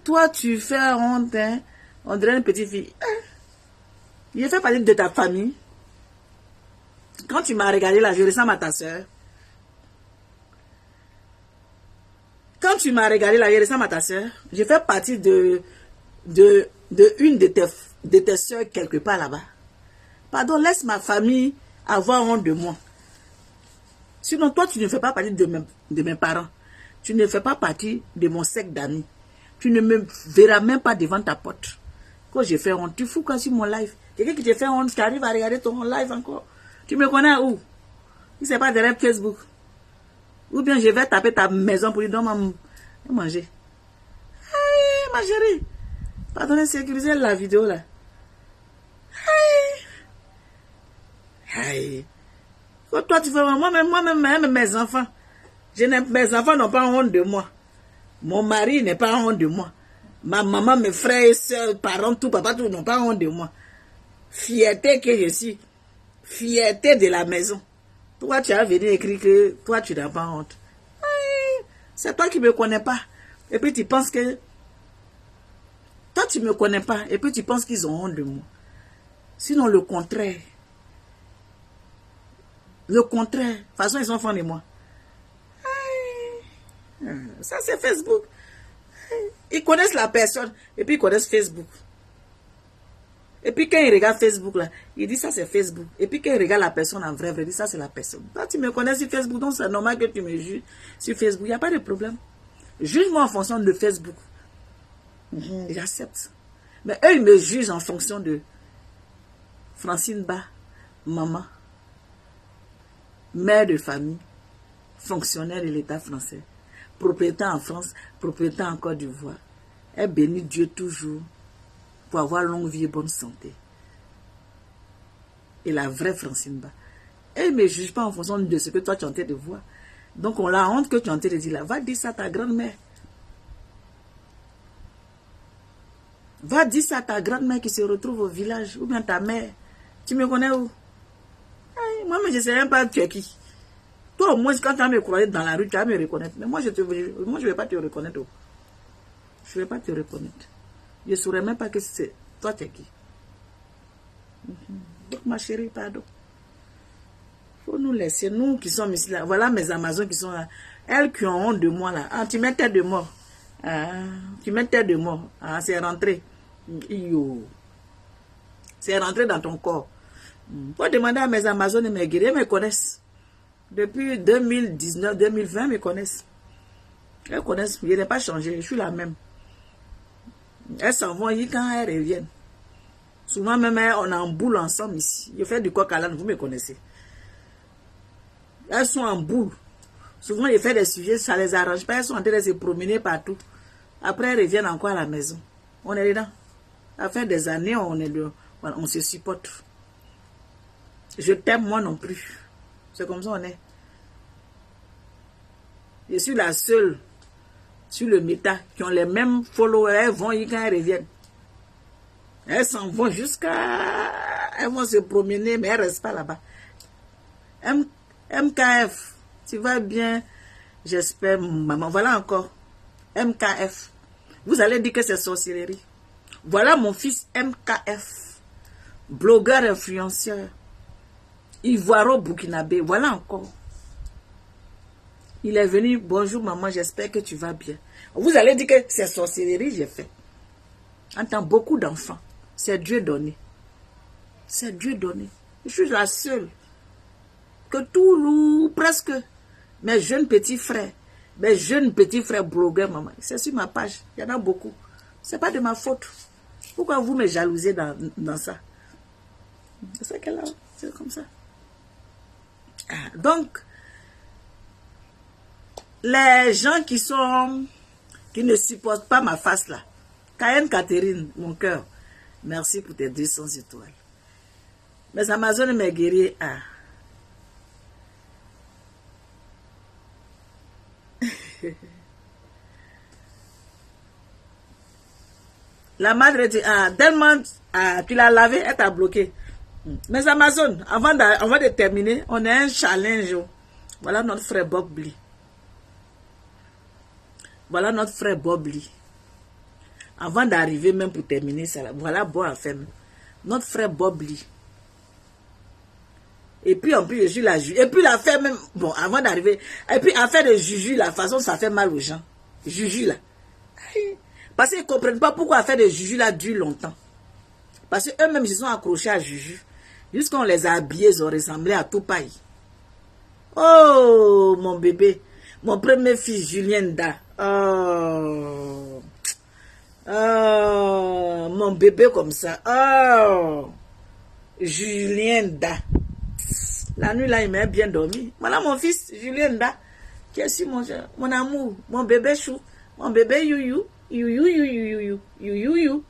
Toi, tu fais honte, hein? On dirait une petite fille. Il fait partie de ta famille. Quand tu m'as regardé là, je ressemble à ta soeur. Quand tu m'as regardé là, je ressemble à ta soeur. Je fais partie de une de tes soeurs quelque part là-bas. Pardon, laisse ma famille avoir honte de moi. Sinon, toi, tu ne fais pas partie de mes parents. Tu ne fais pas partie de mon cercle d'amis. Tu ne me verras même pas devant ta porte. Quand je fais honte, tu fous quoi sur mon live? Quelqu'un qui te fait honte, qui arrive à regarder ton live encore. Tu me connais où? Si ce n'est pas derrière Facebook. Ou bien je vais taper ta maison pour lui donner manger. Hey, ma chérie. Pardonnez, sécuriser la vidéo là. Hey. Hey. Quand toi tu fais moi-même mes enfants. Mes enfants n'ont pas honte de moi. Mon mari n'est pas honte de moi. Ma maman, mes frères, soeurs, parents, tout, papa, tout n'ont pas honte de moi. Fierté que je suis. Fierté de la maison. Toi, tu as venu écrire que toi, tu n'as pas honte. C'est toi qui ne me connais pas. Et puis tu penses que... Toi, tu ne me connais pas. Et puis tu penses qu'ils ont honte de moi. Sinon, le contraire. Le contraire. De toute façon, ils sont fans de moi. Ça, c'est Facebook. Ils connaissent la personne. Et puis, ils connaissent Facebook. Et puis, quand ils regardent Facebook, là, ils disent ça, c'est Facebook. Et puis, quand ils regardent la personne en vrai, ils disent ça, c'est la personne. Toi, tu me connais sur Facebook. Donc, c'est normal que tu me juges sur Facebook. Il n'y a pas de problème. Juge-moi en fonction de Facebook. J'accepte. Mais eux, ils me jugent en fonction de Francine Ba, maman, mère de famille, fonctionnaire de l'État français, propriétaire en France, propriétaire en Côte d'Ivoire. Elle bénit Dieu toujours pour avoir longue vie et bonne santé. Et la vraie Francine Ba. Elle ne me juge pas en fonction de ce que toi tu es en train de voir. Donc on a honte que tu es en train de dire là. Va dire ça à ta grand-mère. Va dire ça à ta grand-mère qui se retrouve au village. Ou bien ta mère. Tu me connais où? Moi, mais je ne sais même pas tu es qui. Toi, au moins, quand tu vas me croiser dans la rue, tu vas me reconnaître. Mais moi, je ne vais pas te reconnaître. Je ne vais pas te reconnaître. Je ne saurais même pas que c'est toi, tu es qui. Donc, ma chérie, pardon. Il faut nous laisser, nous qui sommes ici, là. Voilà mes Amazones qui sont là. Elles qui ont honte de moi, là. Ah, tu mets tête de mort. Ah, tu mets tête de mort. Ah, c'est rentré. C'est rentré dans ton corps. Faut demander à mes Amazones et mes guerriers, elles me connaissent. Depuis 2019, 2020, elles me connaissent. Elles connaissent, je n'ai pas changé, je suis la même. Elles s'en vont quand elles reviennent. Souvent même, on est en boule ensemble ici. Je fais du coq à l'âne, vous me connaissez. Elles sont en boule. Souvent, je fais des sujets, ça ne les arrange pas. Elles sont en train de se promener partout. Après, elles reviennent encore à la maison. On est dedans. Ça fait des années, on se supporte. Je t'aime moi non plus. C'est comme ça on est. Je suis la seule sur le méta qui ont les mêmes followers. Elles vont y quand elles reviennent. Elles s'en vont jusqu'à... Elles vont se promener, mais elles ne restent pas là-bas. MKF, tu vas bien? J'espère, maman. Voilà encore. MKF. Vous allez dire que c'est sorcellerie. Voilà mon fils MKF. Blogueur, influenceur. Ivoiro-Burkinabé. Voilà encore. Il est venu. Bonjour maman, j'espère que tu vas bien. Vous allez dire que c'est sorcellerie, j'ai fait. Entends beaucoup d'enfants. C'est Dieu donné. C'est Dieu donné. Je suis la seule. Que tout, presque, mes jeunes petits frères blogueurs, maman, c'est sur ma page. Il y en a beaucoup. C'est pas de ma faute. Pourquoi vous me jalousez dans ça? C'est qu'elle a. C'est comme ça. Ah, donc, les gens qui ne supportent pas ma face là. Cayenne Catherine, mon cœur, merci pour tes 200 étoiles. Mes Amazones et mes guerriers, ah. La madre dit, ah, tellement, ah, tu l'as lavé, elle t'a bloqué. Mes Amazones, avant de terminer, on a un challenge. Voilà notre frère Bob Bly. Voilà notre frère Bob Bly. Avant d'arriver même pour terminer ça, voilà bon à faire. Notre frère Bob Bly. Et puis en plus, je suis la juge. Et puis l'affaire même, bon, avant d'arriver, et puis affaire de Juju, la façon ça fait mal aux gens. Juju là. Parce qu'ils ne comprennent pas pourquoi l'affaire de Juju là dure longtemps. Parce qu'eux-mêmes, ils sont accrochés à Juju. Jusqu'on les a habillés, ils ont ressemblé à tout pays. Oh, mon bébé. Mon premier fils, Julien Da. Oh. Oh. Mon bébé comme ça. Oh. Julien Da. La nuit là, il m'a bien dormi. Voilà mon fils, Julien Da. Qui est sur mon amour. Mon bébé chou. Mon bébé you. You.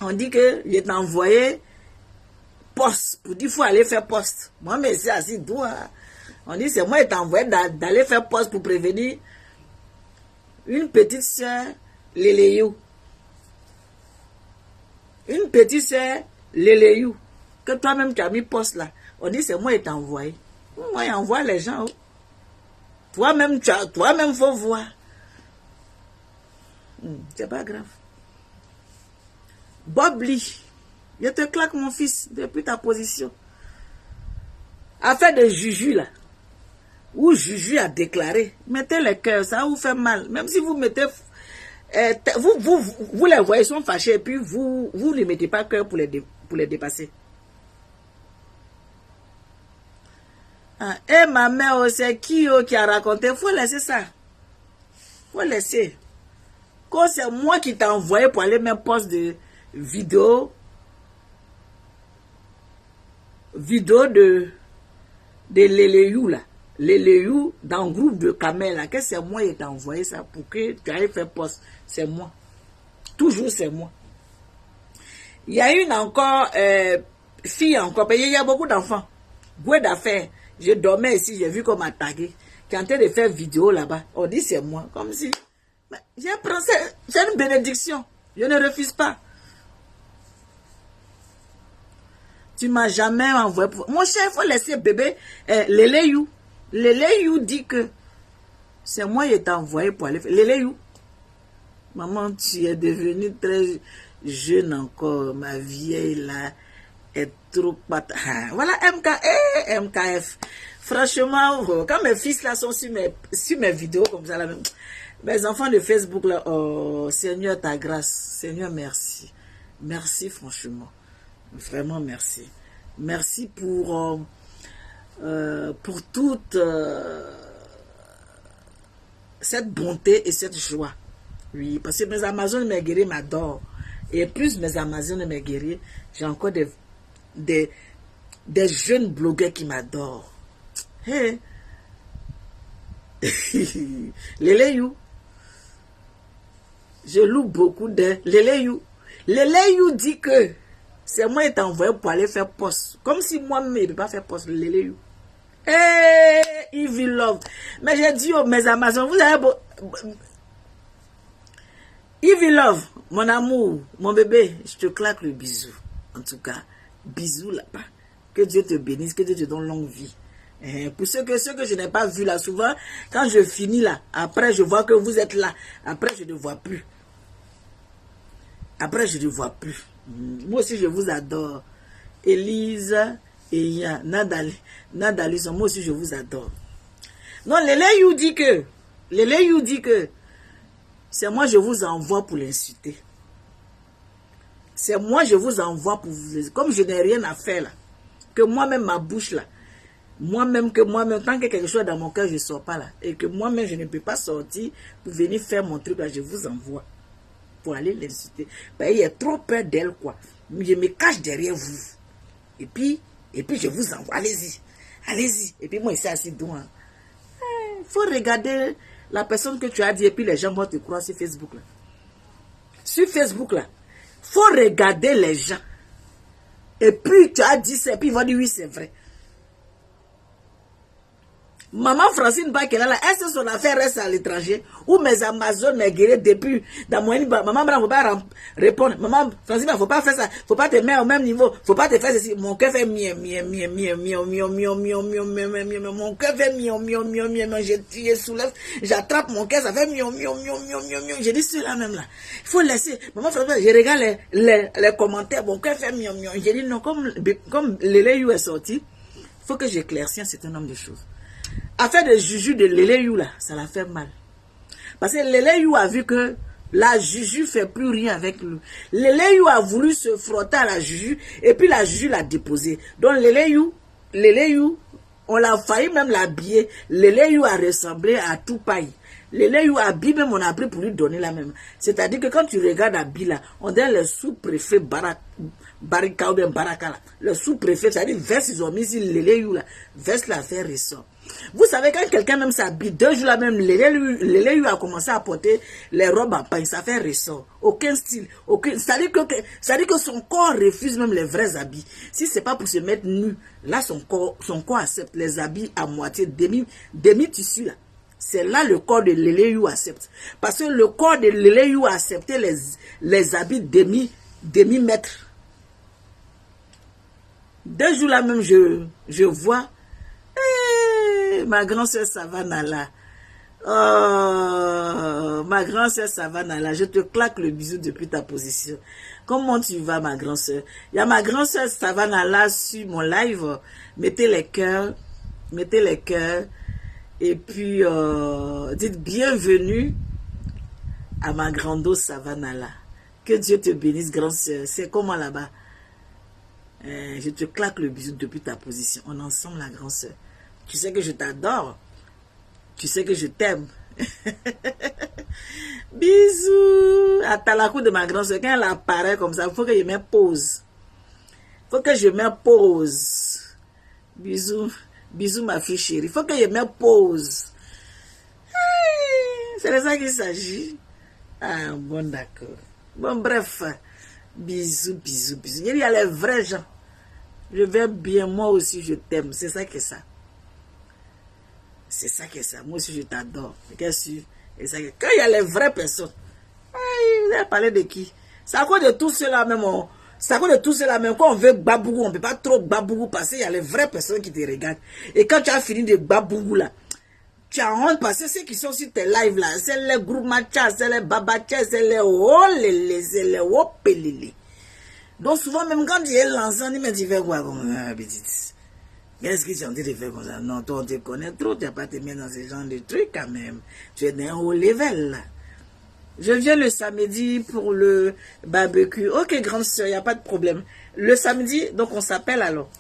On dit que je t'ai envoyé poste pour dire qu'il faut aller faire poste. Moi, mais c'est assis doux. On dit c'est moi qui t'ai envoyé d'aller faire poste pour prévenir une petite soeur, Leleyou. Une petite soeur, Leleyou. Que toi-même tu as mis poste là. On dit c'est moi qui t'ai envoyé. Moi, j'envoie les gens. Toi-même, faut voir. C'est pas grave. Bob Lee, je te claque mon fils depuis ta position. Affaire de Juju là, où Juju a déclaré, mettez les cœurs, ça vous fait mal. Même si vous mettez, vous les voyez, ils sont fâchés, et puis vous ne mettez pas cœur pour les dépasser. Et ma mère, c'est qui a raconté, faut laisser ça. Faut laisser. Quand c'est moi qui t'ai envoyé pour aller mettre poste de vidéo de Leleyou là. Leleyou dans le groupe de Kamel là. Que c'est moi qui t'ai envoyé ça pour que tu ailles faire poste. C'est moi. Toujours c'est moi. Il y a une encore fille encore. Il y a beaucoup d'enfants. Beaucoup d'affaires. Je dormais ici, j'ai vu qu'on m'a tagué. Qui est en train de faire vidéo là-bas. On dit c'est moi. Comme si. J'ai une bénédiction. Je ne refuse pas. Tu m'as jamais envoyé pour... Mon cher, il faut laisser bébé Leleyou. Leleyou dit que c'est moi qui t'ai envoyé pour aller faire. Leleyou. Maman, tu es devenue très jeune encore. Ma vieille là est trop pâte. Voilà MKF. Franchement, quand mes fils là sont sur mes vidéos comme ça, là, mes enfants de Facebook là, oh Seigneur ta grâce. Seigneur merci. Merci franchement. Vraiment merci. Merci pour toute cette bonté et cette joie. Oui, parce que mes Amazones mes guerriers m'adorent. Et plus mes Amazones mes guerriers, j'ai encore des jeunes blogueurs qui m'adorent. Hey. Leleyou. Je loue beaucoup de Leleyou. Leleyou dit que c'est moi qui t'ai envoyé pour aller faire poste. Comme si moi-même, je ne peux pas faire poste. Leleyou. Eh, Evil Love. Mais j'ai dit, oh, mes Amazones, vous avez beau... Evil Love, mon amour, mon bébé, je te claque le bisou. En tout cas, bisous là-bas. Que Dieu te bénisse, que Dieu te donne longue vie. Pour ceux que je n'ai pas vu là, souvent, quand je finis là, après je vois que vous êtes là. Après, je ne vois plus. Après, je ne vois plus. Moi aussi, je vous adore. Elisa et Yann, Nadali, moi aussi, je vous adore. Non, Leleyou dit que c'est moi, je vous envoie pour l'insulter. C'est moi, je vous envoie pour vous... Comme je n'ai rien à faire là, que moi-même, ma bouche là, moi-même, tant que quelque chose dans mon cœur, je ne sors pas là. Et que moi-même, je ne peux pas sortir pour venir faire mon truc là, je vous envoie pour aller l'insulter. Ben, il y a trop peur d'elle, quoi. Je me cache derrière vous. Et puis je vous envoie. Allez-y. Allez-y. Et puis moi, ici, assis devant. Il faut regarder la personne que tu as dit et puis les gens vont te croire sur Facebook, là. Sur Facebook, là. Il faut regarder les gens. Et puis tu as dit ça, et puis ils vont dire oui, c'est vrai. Maman Francine Bakela, est-ce que son affaire reste à l'étranger? Ou mes Amazones, mes guerriers, depuis, dans mon maman, il ne faut pas répondre. Maman Francine, il ne faut pas faire ça. Il ne faut pas te mettre au même niveau. Il ne faut pas te faire ceci. Mon cœur fait miam. Mon cœur fait miam. Je soulève, j'attrape mon cœur, ça fait miam. Je dis cela même là. Il faut laisser. Maman Francine, je regarde les commentaires. Mon cœur fait miam. Je dis non, comme Leleyou est sorti, il faut que j'éclaircisse un certain nombre de choses. Affaire de Juju de Leleyou là, ça l'a fait mal. Parce que Leleyou a vu que la Juju fait plus rien avec lui. Leleyou a voulu se frotter à la Juju et puis la Juju l'a déposé. Donc Leleyou, on l'a failli même l'habiller. Leleyou a ressemblé à Tupaï. Leleyou habille même on a pris pour lui donner la même. C'est-à-dire que quand tu regardes habille là, on dirait le sous-préfet Baraka ou bien Baraka là. Le sous-préfet, c'est-à-dire veste ils ont mis ici Leleyou là. Veste la fait ressort. Vous savez, quand quelqu'un même s'habille, 2 jours là même, Leleyou a commencé à porter les robes à paille, ça fait ressort. Aucun style, aucun. C'est-à-dire que son corps refuse même les vrais habits. Si c'est pas pour se mettre nu, là son corps accepte les habits à moitié, demi-tissu là. C'est là le corps de Leleyou accepte. Parce que le corps de Leleyou a accepté les habits demi-mètre. 2 jours là même, je vois. Ma grand-sœur Savannah là, Oh, ma grand-sœur Savannah, là, je te claque le bisou depuis ta position. Comment tu vas, ma grand-sœur? Il y a ma grand-sœur Savannah là sur mon live. Mettez les cœurs. Mettez les cœurs. Et puis, dites bienvenue à ma grando Savannah là. Que Dieu te bénisse, grand-sœur. C'est comment là-bas? Je te claque le bisou depuis ta position. On est ensemble, la grand-sœur. Tu sais que je t'adore. Tu sais que je t'aime. Bisous. À la cour de ma grand-sœur, quand elle apparaît comme ça, il faut que je mette pause. Il faut que je mette pause. Bisous. Bisous, ma fille chérie. Il faut que je mette pause. C'est de ça qu'il s'agit. Ah, bon, d'accord. Bon, bref. Bisous, bisous, bisous. Il y a les vrais gens. Je vais bien, moi aussi, je t'aime. C'est ça que ça. C'est ça que ça. Moi aussi, je t'adore. Qu'est-ce que quand il y a les vraies personnes, vous allez parler de qui? C'est à cause de tout cela même. C'est à cause de tout cela même. Quand on veut babougou, on ne peut pas trop babougou parce qu'il y a les vraies personnes qui te regardent. Et quand tu as fini de babougou là, tu as honte parce que ceux qui sont sur tes lives là, c'est les groupes matchas, c'est les babachas, c'est les olélé, c'est les opélélé. Donc souvent même quand tu es lancé, il me dit fais quoi comme petite. Qu'est-ce que tu es en train de faire comme ça? Non, toi on te connaît trop, tu n'as pas te mettre dans ce genre de trucs quand même. Tu es d'un haut level là. Je viens le samedi pour le barbecue. Ok, grande soeur, il n'y a pas de problème. Le samedi, donc on s'appelle alors.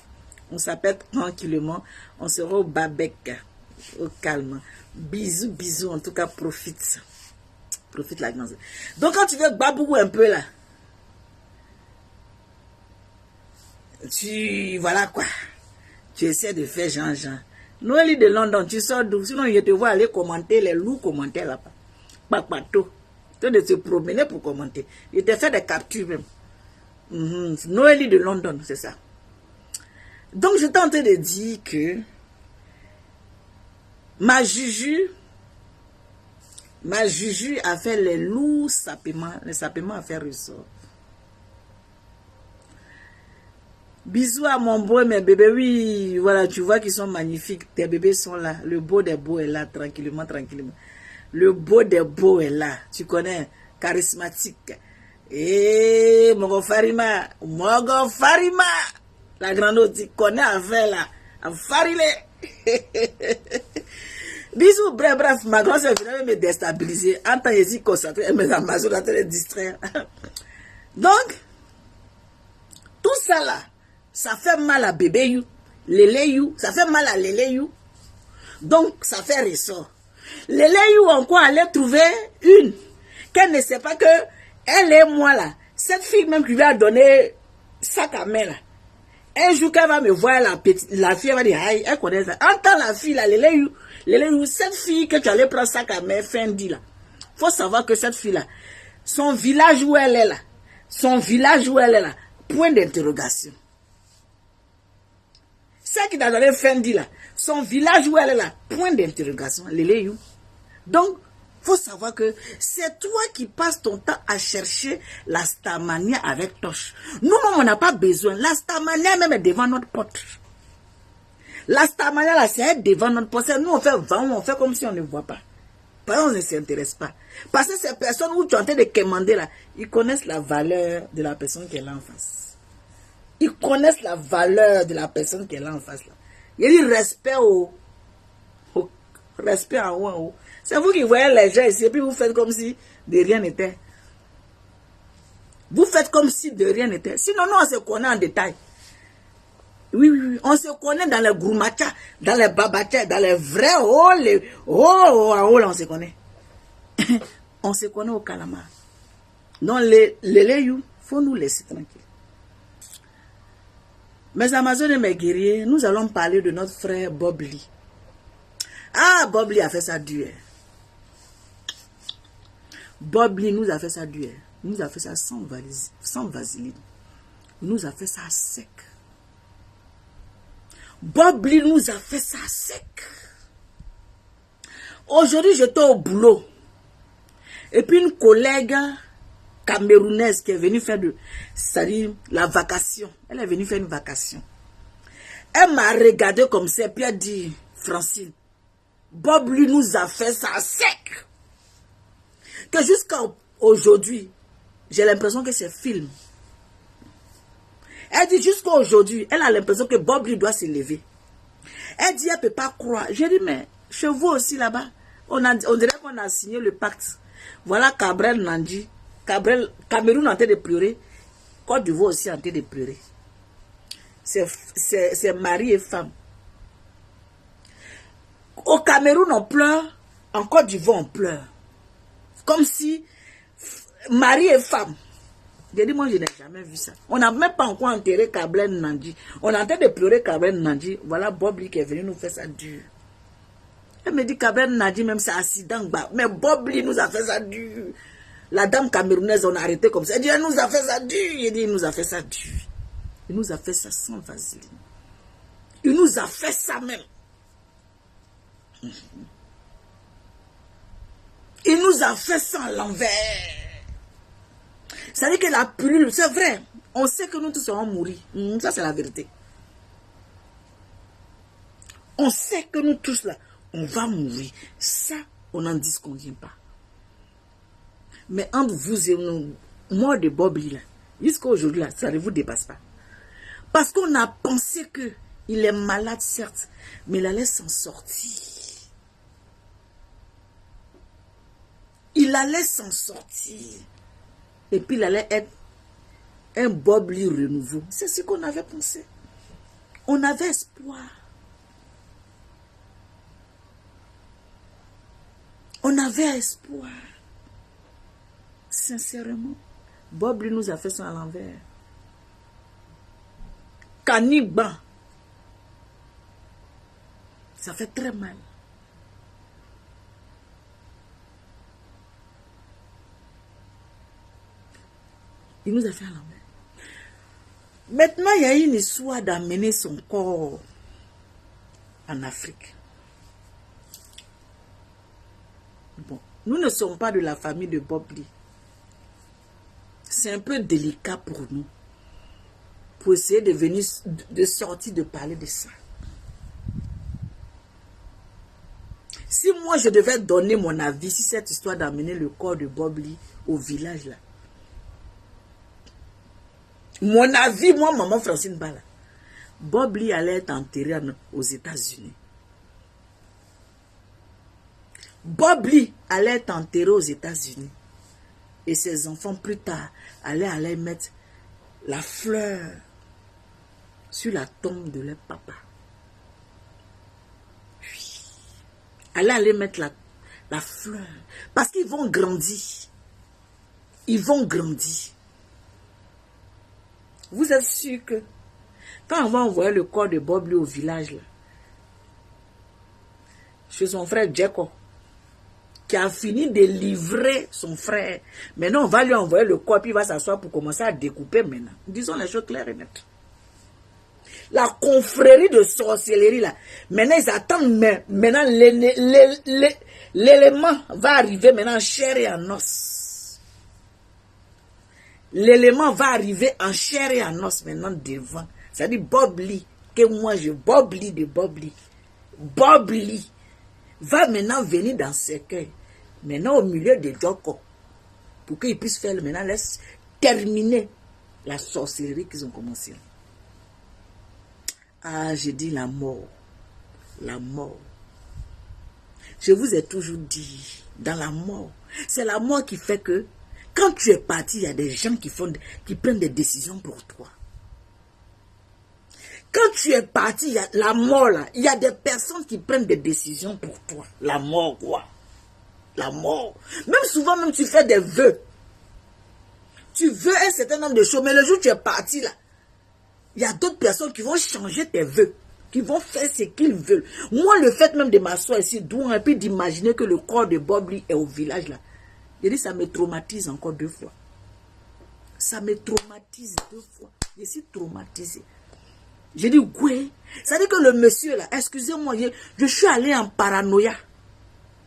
On s'appelle tranquillement. On sera au barbecue. Au calme. Bisous, bisous. En tout cas, profite. Profite la grande soeur. Donc quand tu veux babou un peu là. Voilà quoi. Tu essaies de faire Jean-Jean. Noël de London, tu sors d'où? Sinon, je te vois aller commenter les loups commentaires là-bas. Papato. Tu de te promener pour commenter. Je te fait des captures même. Noël de London, c'est ça. Donc, je t'en train de dire que ma Juju a fait les loups sapements. Les sapements a fait ressort. Bisous à mon beau, mes bébés. Oui, voilà, tu vois qu'ils sont magnifiques. Tes bébés sont là. Le beau des beaux est là, tranquillement, tranquillement. Le beau des beaux est là. Tu connais, charismatique. Et Mogo Farima. La grande, tu connais affaire là. Farile. Bisous, bref, ma grande soeur venait me déstabiliser. En tant que j'y concentré, mes Amazones en train de distraire. Donc, tout ça là. Ça fait mal à bébé you, lélé you, ça fait mal à lélé you. Donc, ça fait ressort. Lélé you encore allait trouver une, qu'elle ne sait pas que elle est moi là. Cette fille même qui lui a donné sac à main là. Un jour qu'elle va me voir, la fille va dire, aïe, elle connaît ça. Entends la fille là, lélé you, cette fille que tu allais prendre sac à main, Fendi là. Faut savoir que cette fille là, son village où elle est là, point d'interrogation. C'est qui t'a donné Fendi là. Son village où elle est là. Point d'interrogation. Léléyou. Donc, faut savoir que c'est toi qui passes ton temps à chercher la Starmania avec Toche. Nous, on n'a pas besoin. La Starmania même est devant notre porte. La Starmania là, c'est devant notre porte. Nous, on fait vent, on fait comme si on ne voit pas. Parce qu'on ne s'intéresse pas. Parce que ces personnes où tu es en train de commander là, ils connaissent la valeur de la personne qui est là en face. Ils connaissent la valeur de la personne qui est là en face. Là. Il y a du respect respect en haut. C'est vous qui voyez les gens ici et puis vous faites comme si de rien n'était. Vous faites comme si de rien n'était. Sinon, nous, on se connaît en détail. Oui. On se connaît dans les gourmachas, dans les babachas, dans les vrais en haut, là, on se connaît. On se connaît au calamar. Donc, les léyou, faut nous laisser tranquilles. Mes Amazones et mes guerriers, nous allons parler de notre frère Bob Lee. Ah, Bob Lee a fait ça dur. Bob Lee nous a fait ça dur. Il nous a fait ça sans vaseline. Il nous a fait ça sec. Bob Lee nous a fait ça sec. Aujourd'hui, j'étais au boulot. Et puis une collègue camerounaise qui est venue faire c'est-à-dire la vacation. Elle est venue faire une vacation. Elle m'a regardé comme ça, puis elle dit, Francine, Bob lui nous a fait ça sec. Que jusqu'à aujourd'hui, j'ai l'impression que c'est film. Elle dit jusqu'à aujourd'hui, elle a l'impression que Bob lui doit se lever. Elle dit, elle ne peut pas croire. J'ai dit, mais chez vous aussi là-bas, on dirait qu'on a signé le pacte. Voilà Cabrel Nandi. Cameroun en train de pleurer. Côte d'Ivoire aussi en train de pleurer. C'est mari et femme. Au Cameroun, on pleure. En Côte d'Ivoire, on pleure. Comme si mari et femme. J'ai dit, moi, je n'ai jamais vu ça. On n'a même pas encore enterré Cabrel Nandi. On est en train de pleurer Cabrel Nandi. Voilà Bob Lee qui est venu nous faire ça dur. Elle me dit, Cabrel Nandi, même c'est accident. Mais Bob Lee nous a fait ça dur. La dame camerounaise, on a arrêté comme ça. Elle dit, elle nous a fait ça dur. Il dit, il nous a fait ça dur. Il nous a fait ça sans vaseline. Il nous a fait ça même. Il nous a fait ça à l'envers. C'est-à-dire que la pilule, c'est vrai. On sait que nous tous allons mourir. Ça, c'est la vérité. On sait que nous tous là, on va mourir. Ça, on n'en disconvient pas. Mais entre vous et nous, moi de Bob Lee, là, jusqu'à aujourd'hui, là, ça ne vous dépasse pas. Parce qu'on a pensé que il est malade, certes, mais il allait s'en sortir. Il allait s'en sortir. Et puis il allait être un Bob Lee renouveau. C'est ce qu'on avait pensé. On avait espoir. On avait espoir. Sincèrement. Bob Lee nous a fait ça à l'envers. Caniban. Ça fait très mal. Il nous a fait à l'envers. Maintenant, il y a une histoire d'amener son corps en Afrique. Bon, nous ne sommes pas de la famille de Bob Lee. C'est un peu délicat pour nous. Pour essayer de venir, de sortir, de parler de ça. Si moi je devais donner mon avis sur cette histoire d'amener le corps de Bob Lee au village là. Mon avis, moi, maman Francine Bala, Bob Lee allait être enterré aux États-Unis. Bob Lee allait être enterré aux États-Unis. Et ses enfants, plus tard, allaient mettre la fleur sur la tombe de leur papa. Oui. Allaient mettre la fleur. Parce qu'ils vont grandir. Ils vont grandir. Vous êtes sûr que quand on va envoyer le corps de Bob Lee au village, là, chez son frère Jacob, qui a fini de livrer son frère, maintenant on va lui envoyer le corps, puis il va s'asseoir pour commencer à découper maintenant. Disons les choses claires et nettes. La confrérie de sorcellerie, là, maintenant ils attendent, mais maintenant l'élément va arriver maintenant en chair et en os. L'élément va arriver en chair et en os maintenant devant. C'est-à-dire Bob Lee, que moi je... Bob Lee de Bob Lee. Bob Lee va maintenant venir dans ce cercueil. Maintenant au milieu de Joko. Pour qu'ils puissent faire maintenant, laisse terminer la sorcellerie qu'ils ont commencé. Ah, je dis la mort. La mort. Je vous ai toujours dit, dans la mort, c'est la mort qui fait que quand tu es parti, il y a des gens qui prennent des décisions pour toi. Quand tu es parti, il y a la mort là. Il y a des personnes qui prennent des décisions pour toi. La mort, quoi. La mort. Même souvent, même tu fais des vœux. Tu veux un certain nombre de choses, mais le jour où tu es parti là, il y a d'autres personnes qui vont changer tes vœux, qui vont faire ce qu'ils veulent. Moi, le fait même de m'asseoir ici, d'où et puis d'imaginer que le corps de Bob Lee est au village là, je dis, ça me traumatise encore 2 fois. Ça me traumatise 2 fois. Je suis traumatisé. Je dis, oui. Ça veut dire que le monsieur là, excusez-moi, je suis allé en paranoïa.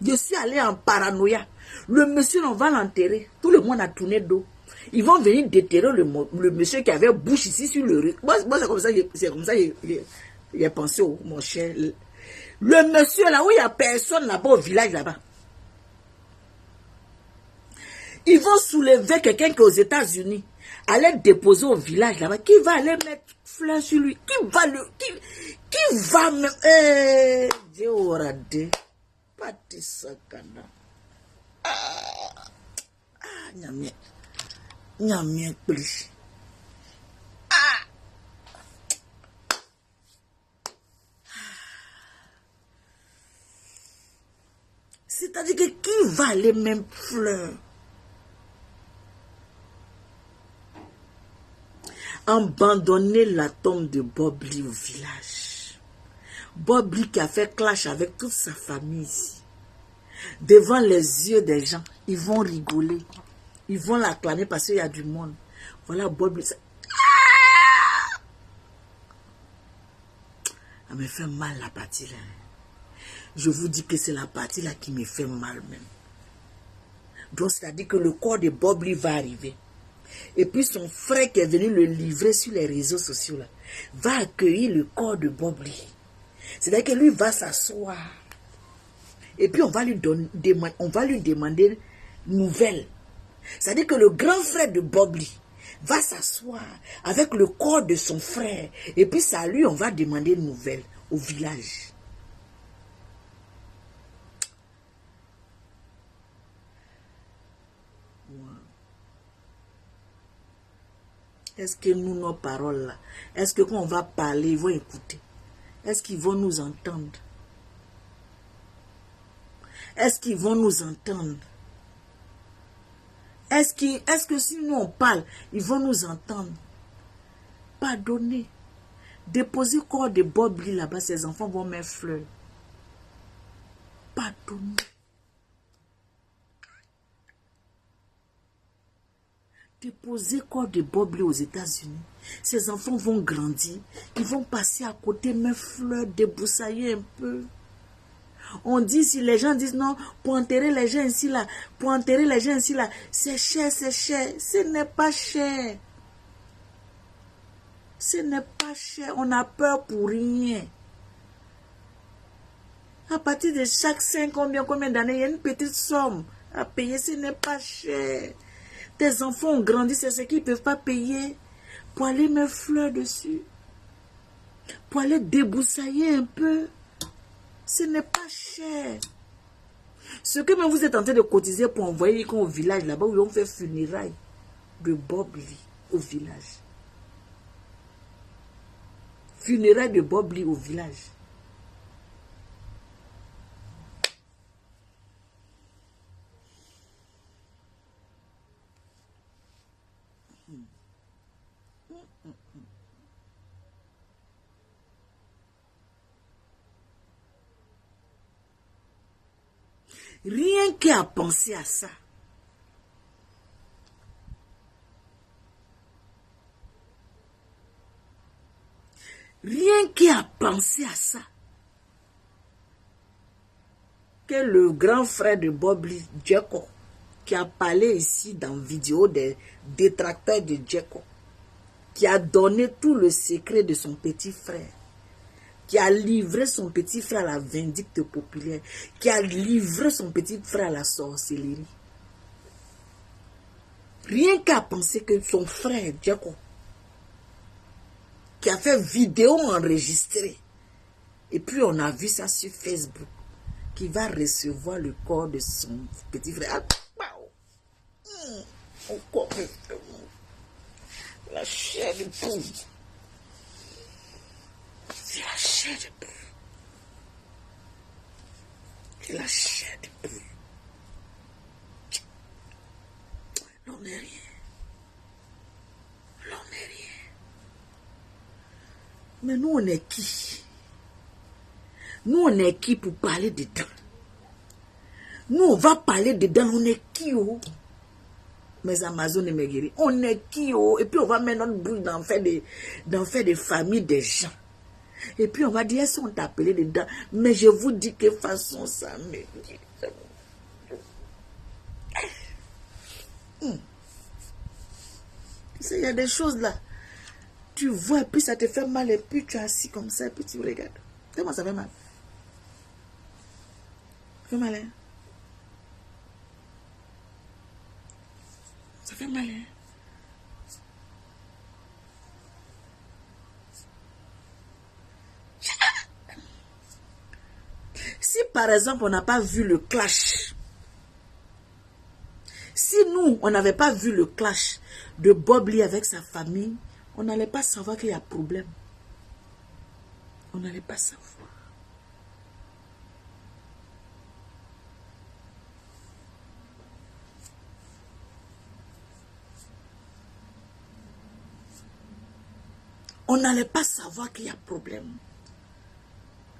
Je suis allé en paranoïa. Le monsieur, on va l'enterrer. Tout le monde a tourné d'eau. Ils vont venir déterrer le monsieur qui avait bouche ici sur le riz. Moi c'est comme ça, j'ai pensé, mon cher. Le monsieur là où il n'y a personne là-bas au village là-bas. Ils vont soulever quelqu'un qui est aux États-Unis, aller déposer au village là-bas. Qui va aller mettre fleur sur lui? Qui va le... Qui va me... Dieu aura dit. Pas de sakana. Nyamie. Nyamie plus. C'est-à-dire que qui va aller même fleur? Abandonner la tombe de Bob Lee au village. Bob Lee qui a fait clash avec toute sa famille ici. Devant les yeux des gens, ils vont rigoler. Ils vont l'acclamer parce qu'il y a du monde. Voilà Bob Lee. Ça me fait mal la partie là. Je vous dis que c'est la partie là qui me fait mal même. Donc c'est-à-dire que le corps de Bob Lee va arriver. Et puis son frère qui est venu le livrer sur les réseaux sociaux là, va accueillir le corps de Bob Lee. C'est-à-dire que lui va s'asseoir. Et puis on va lui demander nouvelles. C'est-à-dire que le grand frère de Bob Lee va s'asseoir avec le corps de son frère. Et puis ça lui, on va demander nouvelles au village. Est-ce que nous, nos paroles là, est-ce que quand on va parler, ils vont écouter? Est-ce qu'ils vont nous entendre? Est-ce qu'ils vont nous entendre? Est-ce que si nous on parle, ils vont nous entendre? Pardonnez. Déposez le corps de Bob Lee là-bas, ses enfants vont mettre fleurs. Pardonnez. Déposer le corps de Bob Lee aux États-Unis. Ses enfants vont grandir. Ils vont passer à côté, mettre fleurs, débroussailler un peu. On dit, si les gens disent non, pour enterrer les gens ici là, pour enterrer les gens ici là, c'est cher, c'est cher. Ce n'est pas cher. Ce n'est pas cher. On a peur pour rien. À partir de chaque 5, combien d'années, il y a une petite somme à payer. Ce n'est pas cher. Tes enfants ont grandi, c'est ce qu'ils ne peuvent pas payer pour aller mettre fleurs dessus. Pour aller débroussailler un peu. Ce n'est pas cher. Ce que même vous êtes en train de cotiser pour envoyer au village là-bas où on fait funérailles de Bob Lee au village. Funérailles de Bob Lee au village. Rien qu'à penser à ça. Rien qu'à penser à ça. Que le grand frère de Bob Lee, Jacob, qui a parlé ici dans la vidéo des détracteurs de Jacob, qui a donné tout le secret de son petit frère, qui a livré son petit frère à la vindicte populaire, qui a livré son petit frère à la sorcellerie. Rien qu'à penser que son frère, Jacob, qui a fait vidéo enregistrée, et puis on a vu ça sur Facebook, qui va recevoir le corps de son petit frère. Encore la chair de poule. C'est la chair de poule. C'est la chair de poule. L'on n'est rien. L'on n'est rien. Mais nous, on est qui? Nous, on est qui pour parler dedans? Nous, on va parler dedans. On est qui, oh? Mes Amazones et mes guéris. On est qui, oh? Et puis, on va mettre notre bouche dans faire des familles des gens. Et puis, on va dire, elles sont appelées dedans. Mais je vous dis que façon ça me dit. Il y a des choses là. Tu vois, et puis ça te fait mal, et puis tu es assis comme ça, et puis tu regardes. Comment ça fait mal? fait mal, hein? Ça fait mal, hein? Si par exemple on n'a pas vu le clash, si nous on n'avait pas vu le clash de Bob Lee avec sa famille, on n'allait pas savoir qu'il y a problème. On n'allait pas savoir. On n'allait pas savoir qu'il y a problème.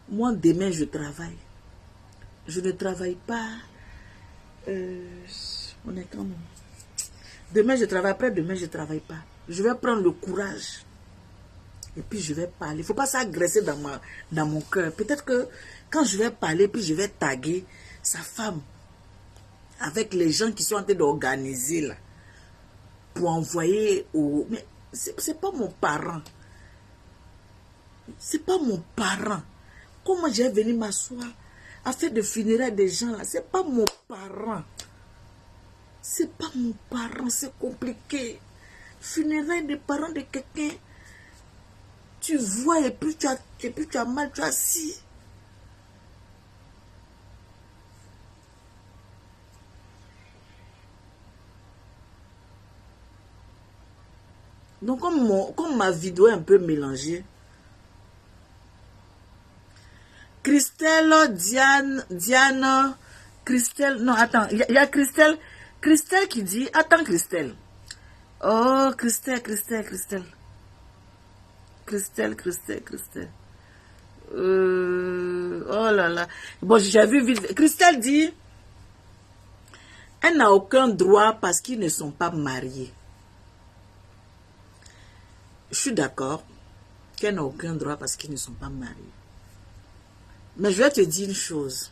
Moi, demain, je travaille. Je ne travaille pas. On est quand même. Demain, je travaille. Après, demain, je ne travaille pas. Je vais prendre le courage. Et puis, je vais parler. Il ne faut pas s'agresser dans mon cœur. Peut-être que quand je vais parler, puis je vais taguer sa femme avec les gens qui sont en train d'organiser là. Pour envoyer au... Mais c'est pas mon parent. C'est pas mon parent. Comment j'ai venu m'asseoir à faire de funérailles des gens là? C'est pas mon parent. C'est pas mon parent, c'est compliqué. Funérailles des parents de quelqu'un, tu vois et puis tu as mal, tu as assis. Donc comme ma vidéo est un peu mélangée, Christelle, Diane, Christelle, non attends, il y a Christelle qui dit, attends Christelle. Oh Christelle. Oh là là. Bon, j'ai vu vite. Christelle dit, elle n'a aucun droit parce qu'ils ne sont pas mariés. Je suis d'accord qu'elle n'a aucun droit parce qu'ils ne sont pas mariés. Mais je vais te dire une chose.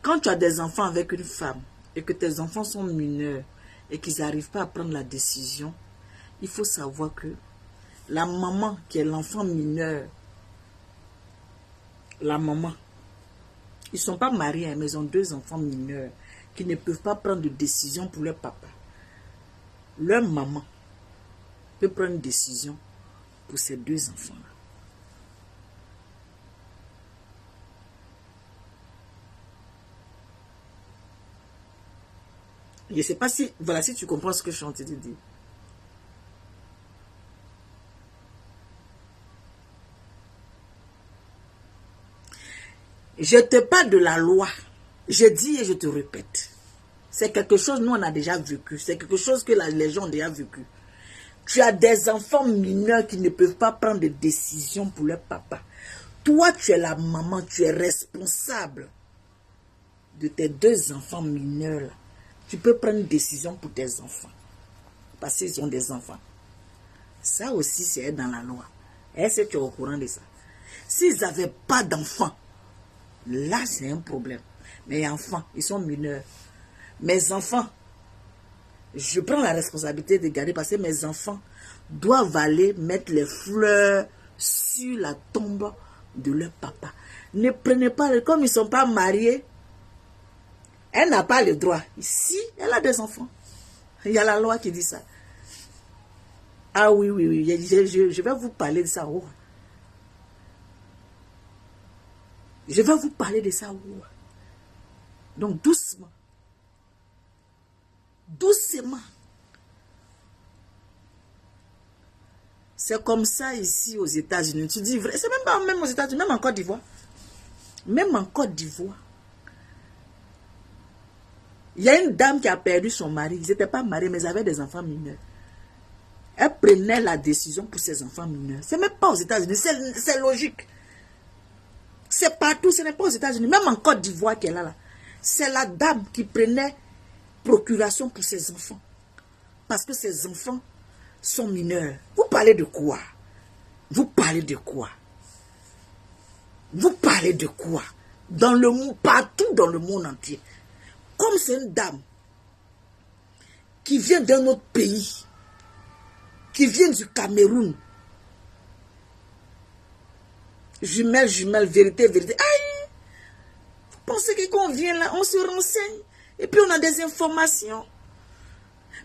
Quand tu as des enfants avec une femme et que tes enfants sont mineurs et qu'ils n'arrivent pas à prendre la décision, il faut savoir que la maman qui est l'enfant mineur, la maman, ils ne sont pas mariés, mais ils ont 2 enfants mineurs qui ne peuvent pas prendre de décision pour leur papa. Leur maman peut prendre une décision pour ces 2 enfants-là. Je ne sais pas si, voilà, si tu comprends ce que je suis en train de dire. Je te parle de la loi. Je dis et je te répète. C'est quelque chose, nous on a déjà vécu. C'est quelque chose que les gens ont déjà vécu. Tu as des enfants mineurs qui ne peuvent pas prendre de décision pour leur papa. Toi, tu es la maman, tu es responsable de tes 2 enfants mineurs là. Tu peux prendre une décision pour tes enfants. Parce qu'ils ont des enfants. Ça aussi, c'est dans la loi. Est-ce que tu es au courant de ça? S'ils n'avaient pas d'enfants, là, c'est un problème. Mes enfants, ils sont mineurs. Mes enfants, je prends la responsabilité de garder parce que mes enfants doivent aller mettre les fleurs sur la tombe de leur papa. Ne prenez pas, comme ils ne sont pas mariés, elle n'a pas le droit. Si, elle a des enfants. Il y a la loi qui dit ça. Ah oui, je vais vous parler de ça. Oh. Je vais vous parler de ça. Oh. Donc doucement. Doucement. C'est comme ça ici aux États-Unis. Tu dis vrai. C'est même pas même aux États-Unis, même en Côte d'Ivoire. Même en Côte d'Ivoire. Il y a une dame qui a perdu son mari. Ils n'étaient pas mariés, mais ils avaient des enfants mineurs. Elle prenait la décision pour ses enfants mineurs. Ce n'est même pas aux États-Unis. C'est logique. C'est partout. Ce n'est pas aux États-Unis. Même en Côte d'Ivoire qu'elle a là. C'est la dame qui prenait procuration pour ses enfants. Parce que ses enfants sont mineurs. Vous parlez de quoi? Vous parlez de quoi? Vous parlez de quoi? Dans le monde, partout dans le monde entier. Comme c'est une dame qui vient d'un autre pays, qui vient du Cameroun. Jumelle, vérité. Aïe! pensez que quand on vient là, on se renseigne. Et puis on a des informations.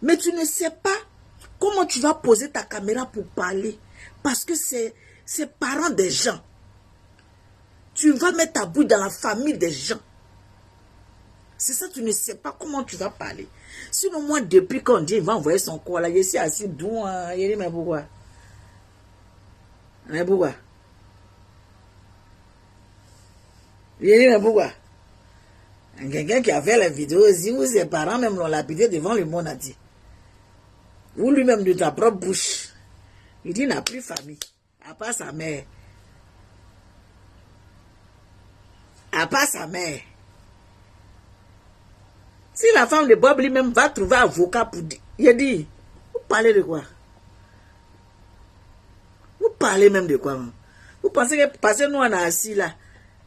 Mais tu ne sais pas comment tu vas poser ta caméra pour parler. Parce que c'est parents des gens. Tu vas mettre ta bouille dans la famille des gens. C'est ça, tu ne sais pas comment tu vas parler. Sinon, moi, depuis qu'on dit, il va envoyer son corps là, je suis assis d'où, il dit, mais pourquoi? Mais pourquoi? Il dit, mais pourquoi? Quelqu'un qui a fait la vidéo aussi, où ses parents même l'ont lapidé devant le monde a dit. Ou lui-même de ta propre bouche. Il dit, il n'a plus famille, à part sa mère. À part sa mère. Si la femme de Bob lui-même va trouver un avocat pour dire, il a dit, vous parlez de quoi? Vous parlez même de quoi? Vous pensez que parce que nous on est assis là,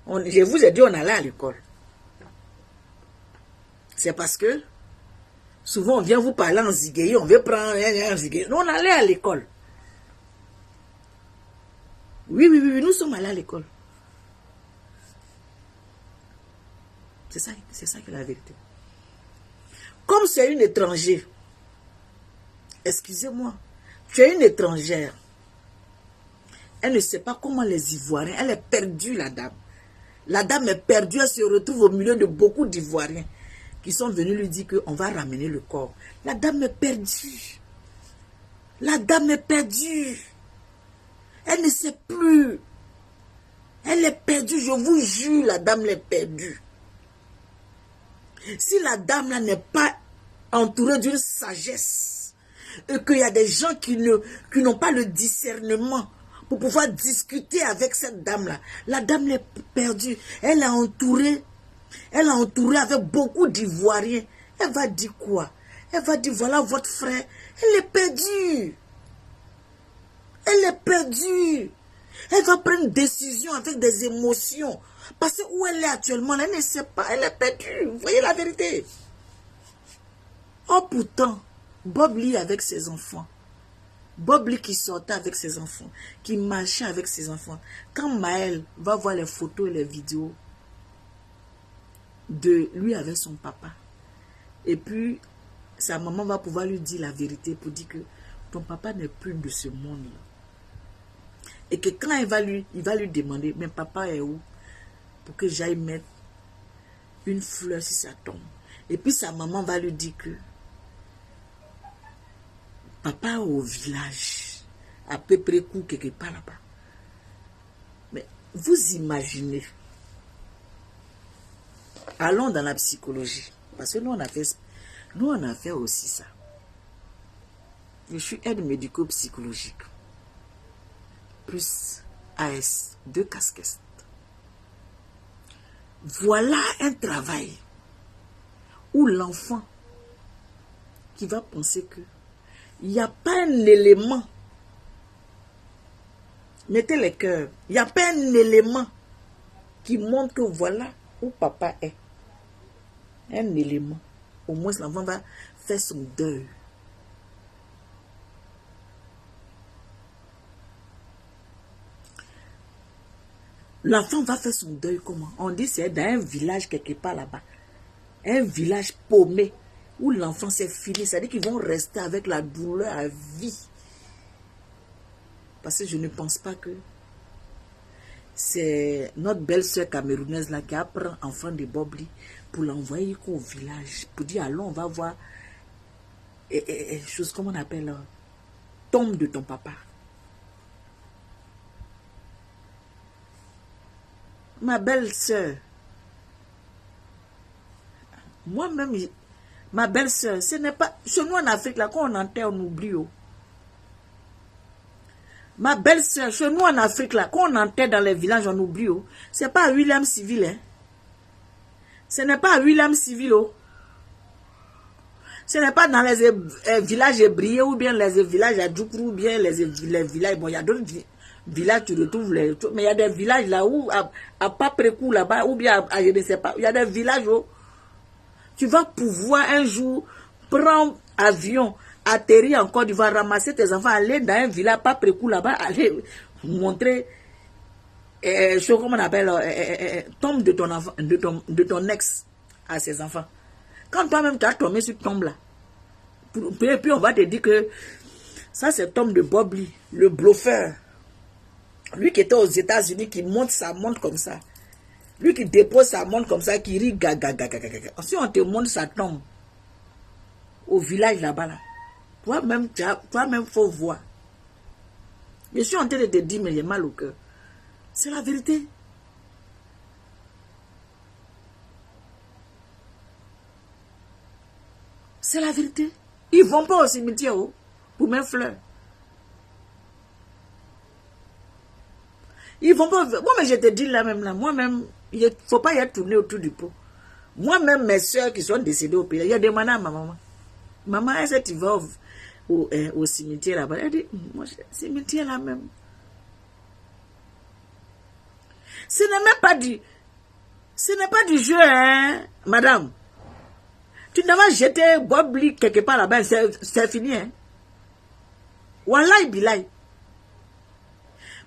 je vous ai dit on allait à l'école. C'est parce que souvent on vient vous parler en zigueyi, on veut prendre un zigueyi. Nous on allait à l'école. Oui, nous sommes allés à l'école. C'est ça qui est la vérité. Comme c'est une étrangère, excusez-moi, tu es une étrangère. Elle ne sait pas comment les Ivoiriens, elle est perdue la dame. La dame est perdue, elle se retrouve au milieu de beaucoup d'Ivoiriens qui sont venus lui dire qu'on va ramener le corps. La dame est perdue. La dame est perdue. Elle ne sait plus. Elle est perdue, je vous jure, la dame est perdue. Si la dame là n'est pas entourée d'une sagesse, et qu'il y a des gens qui n'ont pas le discernement pour pouvoir discuter avec cette dame-là, la dame est perdue. Elle est entourée avec beaucoup d'Ivoiriens. Elle va dire quoi? Elle va dire, voilà votre frère. Elle est perdue. Elle est perdue. Elle va prendre une décision avec des émotions. Parce que où elle est actuellement, elle ne sait pas. Elle est perdue. Vous voyez la vérité. Oh pourtant, Bob Lee avec ses enfants. Bob Lee qui sortait avec ses enfants. Qui marchait avec ses enfants. Quand Maël va voir les photos et les vidéos de lui avec son papa. Et puis, sa maman va pouvoir lui dire la vérité pour dire que ton papa n'est plus de ce monde-là. Et que quand il va lui demander, mais papa est où? Pour que j'aille mettre une fleur sur sa tombe. Et puis sa maman va lui dire que papa est au village, à peu près coup quelque part là-bas. Mais vous imaginez, allons dans la psychologie, parce que nous on a fait aussi ça. Je suis aide médico-psychologique, plus AS, 2 casquettes. Voilà un travail où l'enfant qui va penser que il n'y a pas un élément, mettez les cœurs, il n'y a pas un élément qui montre que voilà où papa est. Un élément. Au moins l'enfant va faire son deuil. L'enfant va faire son deuil comment? On dit c'est dans un village quelque part là-bas. Un village paumé où l'enfant s'est fini. C'est-à-dire qu'ils vont rester avec la douleur à vie. Parce que je ne pense pas que c'est notre belle-sœur camerounaise là qui apprend enfant de Bob Lee pour l'envoyer au village. Pour dire allons on va voir chose comme on appelle tombe de ton papa. Ma belle-sœur, moi-même, ma belle-sœur, ce n'est pas... Chez nous en Afrique, là, quand on enterre, on oublie. Oh. Ma belle-sœur, chez nous en Afrique, là, quand on enterre dans les villages, on oublie. Oh. Ce n'est pas à William Civil. Hein. Ce n'est pas à William Civil. Oh. Ce n'est pas dans les villages ébriés ou bien les villages à Djoukrou ou bien les villages... Bon, il y a d'autres villages, tu retrouves les... Mais il y a des villages là où, à pas précoup là-bas, ou bien à, je ne sais pas, il y a des villages où tu vas pouvoir un jour prendre avion, atterrir en Côte d'Ivoire, ramasser tes enfants, aller dans un village, pas précoup là-bas, aller montrer comment on appelle, tombe de ton enfant, de ton ex à ses enfants. Quand toi-même tu as tombé sur tombe là, puis on va te dire que ça c'est tombe de Bob Lee, le bluffeur. Lui qui était aux États-Unis, qui monte sa montre comme ça. Lui qui dépose sa montre comme ça, qui rit gaga gaga gaga. Si on te montre sa tombe au village là-bas là, toi-même faut voir. Je suis en train de te dire, mais j'ai mal au cœur. C'est la vérité. C'est la vérité. Ils ne vont pas au cimetière pour mes fleurs. Ils vont pas. Moi, mais je te dis là même là, moi-même, il ne faut pas y être tourné autour du pot. Moi-même, mes soeurs qui sont décédées au pays, il y a demandé à ma maman. Maman, est-ce que tu vas au cimetière là-bas? Elle dit, moi, cimetière là même. Ce n'est pas du jeu, hein, madame. Tu ne vas jeter Bob Lee quelque part là-bas, c'est fini, hein. Wallahi bilay.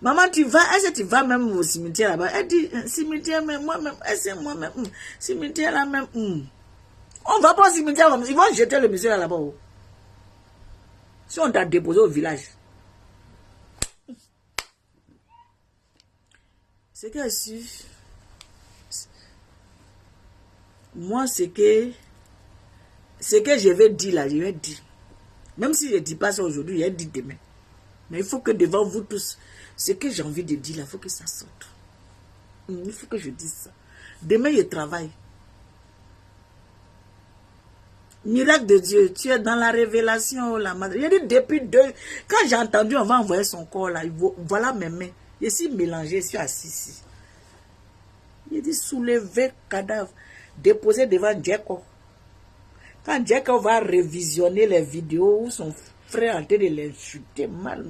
Maman, est-ce que tu vas même au cimetière là-bas? Elle dit, cimetière, mais moi-même, est-ce que moi-même, cimetière là même, On va pas au cimetière, ils vont jeter le monsieur là-bas. Si on t'a déposé au village. C'est que si, moi, ce que je vais dire là, je vais dire. Même si je ne dis pas ça aujourd'hui, je vais dire demain. Mais il faut que devant vous tous, ce que j'ai envie de dire là, il faut que ça sorte. Il faut que je dise ça. Demain, je travaille. Miracle de Dieu, tu es dans la révélation, la madre. Il a dit depuis quand j'ai entendu, on va envoyer son corps là, voilà mes mains. Je suis mélangé, je suis assis ici. Il dit soulever cadavre, déposer devant Djeko. Quand Djeko va révisionner les vidéos où son frère en train de l'insulter mal.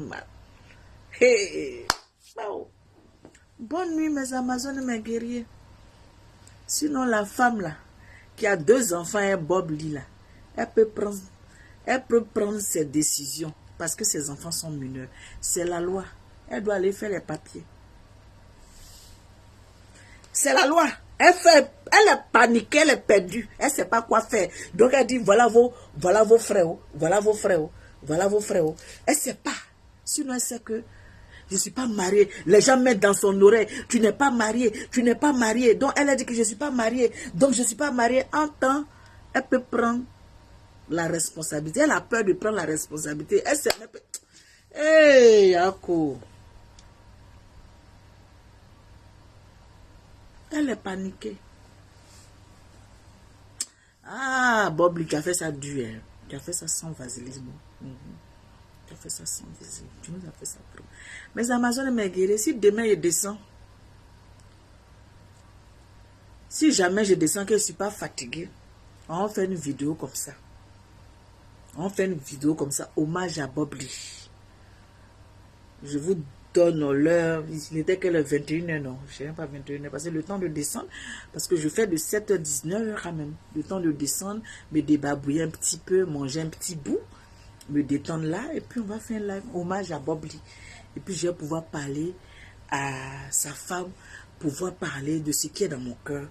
Hey. Wow. Bonne nuit mes Amazones, mes guerriers. Sinon la femme là, qui a 2 enfants et Bob Lee là, elle peut prendre ses décisions parce que ses enfants sont mineurs. C'est la loi. Elle doit aller faire les papiers. C'est la loi. Elle est paniquée, elle est perdue. Elle ne sait pas quoi faire. Donc elle dit, voilà vos frères. Voilà vos frères. Voilà vos frères. Elle ne sait pas. Sinon elle sait que je ne suis pas mariée. Les gens mettent dans son oreille, tu n'es pas mariée, tu n'es pas mariée. Donc elle a dit que je ne suis pas mariée. Donc je ne suis pas mariée. En temps, elle peut prendre la responsabilité. Elle a peur de prendre la responsabilité. Elle sait. Hey, Yako. Elle est paniquée. Ah, Bob Lee, tu as fait ça dur. Hein. Tu as fait ça sans vaseline. Tu as fait ça sans vaseline. Tu nous as fait ça trop. Mais Amazones m'a guéri. Si demain je descends, si jamais je descends que je ne suis pas fatiguée, on fait une vidéo comme ça. On fait une vidéo comme ça, hommage à Bob Lee. Je vous donne l'heure, il n'était que le 21h, non, je ne sais pas 21h, parce que le temps de descendre, parce que je fais de 7h à 19h quand même, le temps de descendre, me débarbouiller un petit peu, manger un petit bout, me détendre là, et puis on va faire un live, hommage à Bob Lee. Et puis je vais pouvoir parler à sa femme, pouvoir parler de ce qui est dans mon cœur,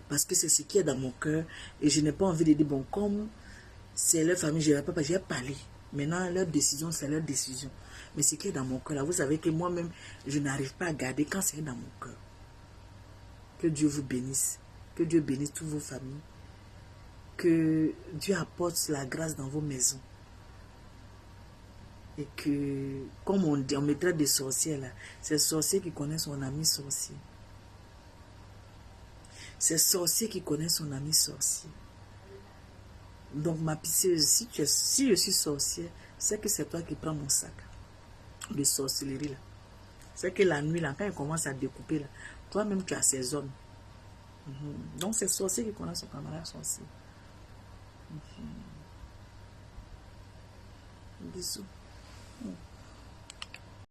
parce que c'est ce qui est dans mon cœur, et je n'ai pas envie de dire, bon, comme c'est leur famille, je ne vais pas parler, j'ai parlé. Maintenant, leur décision, c'est leur décision. Mais ce qui est dans mon cœur, là, vous savez que moi-même, je n'arrive pas à garder quand c'est dans mon cœur. Que Dieu vous bénisse. Que Dieu bénisse toutes vos familles. Que Dieu apporte la grâce dans vos maisons. Et que, comme on dit, on me traite de sorcière là, c'est sorcier qui connaît son ami sorcier. C'est sorcier qui connaît son ami sorcier. Donc ma pitié, si je suis sorcière, c'est que c'est toi qui prends mon sac de sorcellerie là. C'est que la nuit là, quand il commence à découper là, toi-même tu as ces zones. Donc c'est sorcier qui connaît son camarade sorcier. Bisous.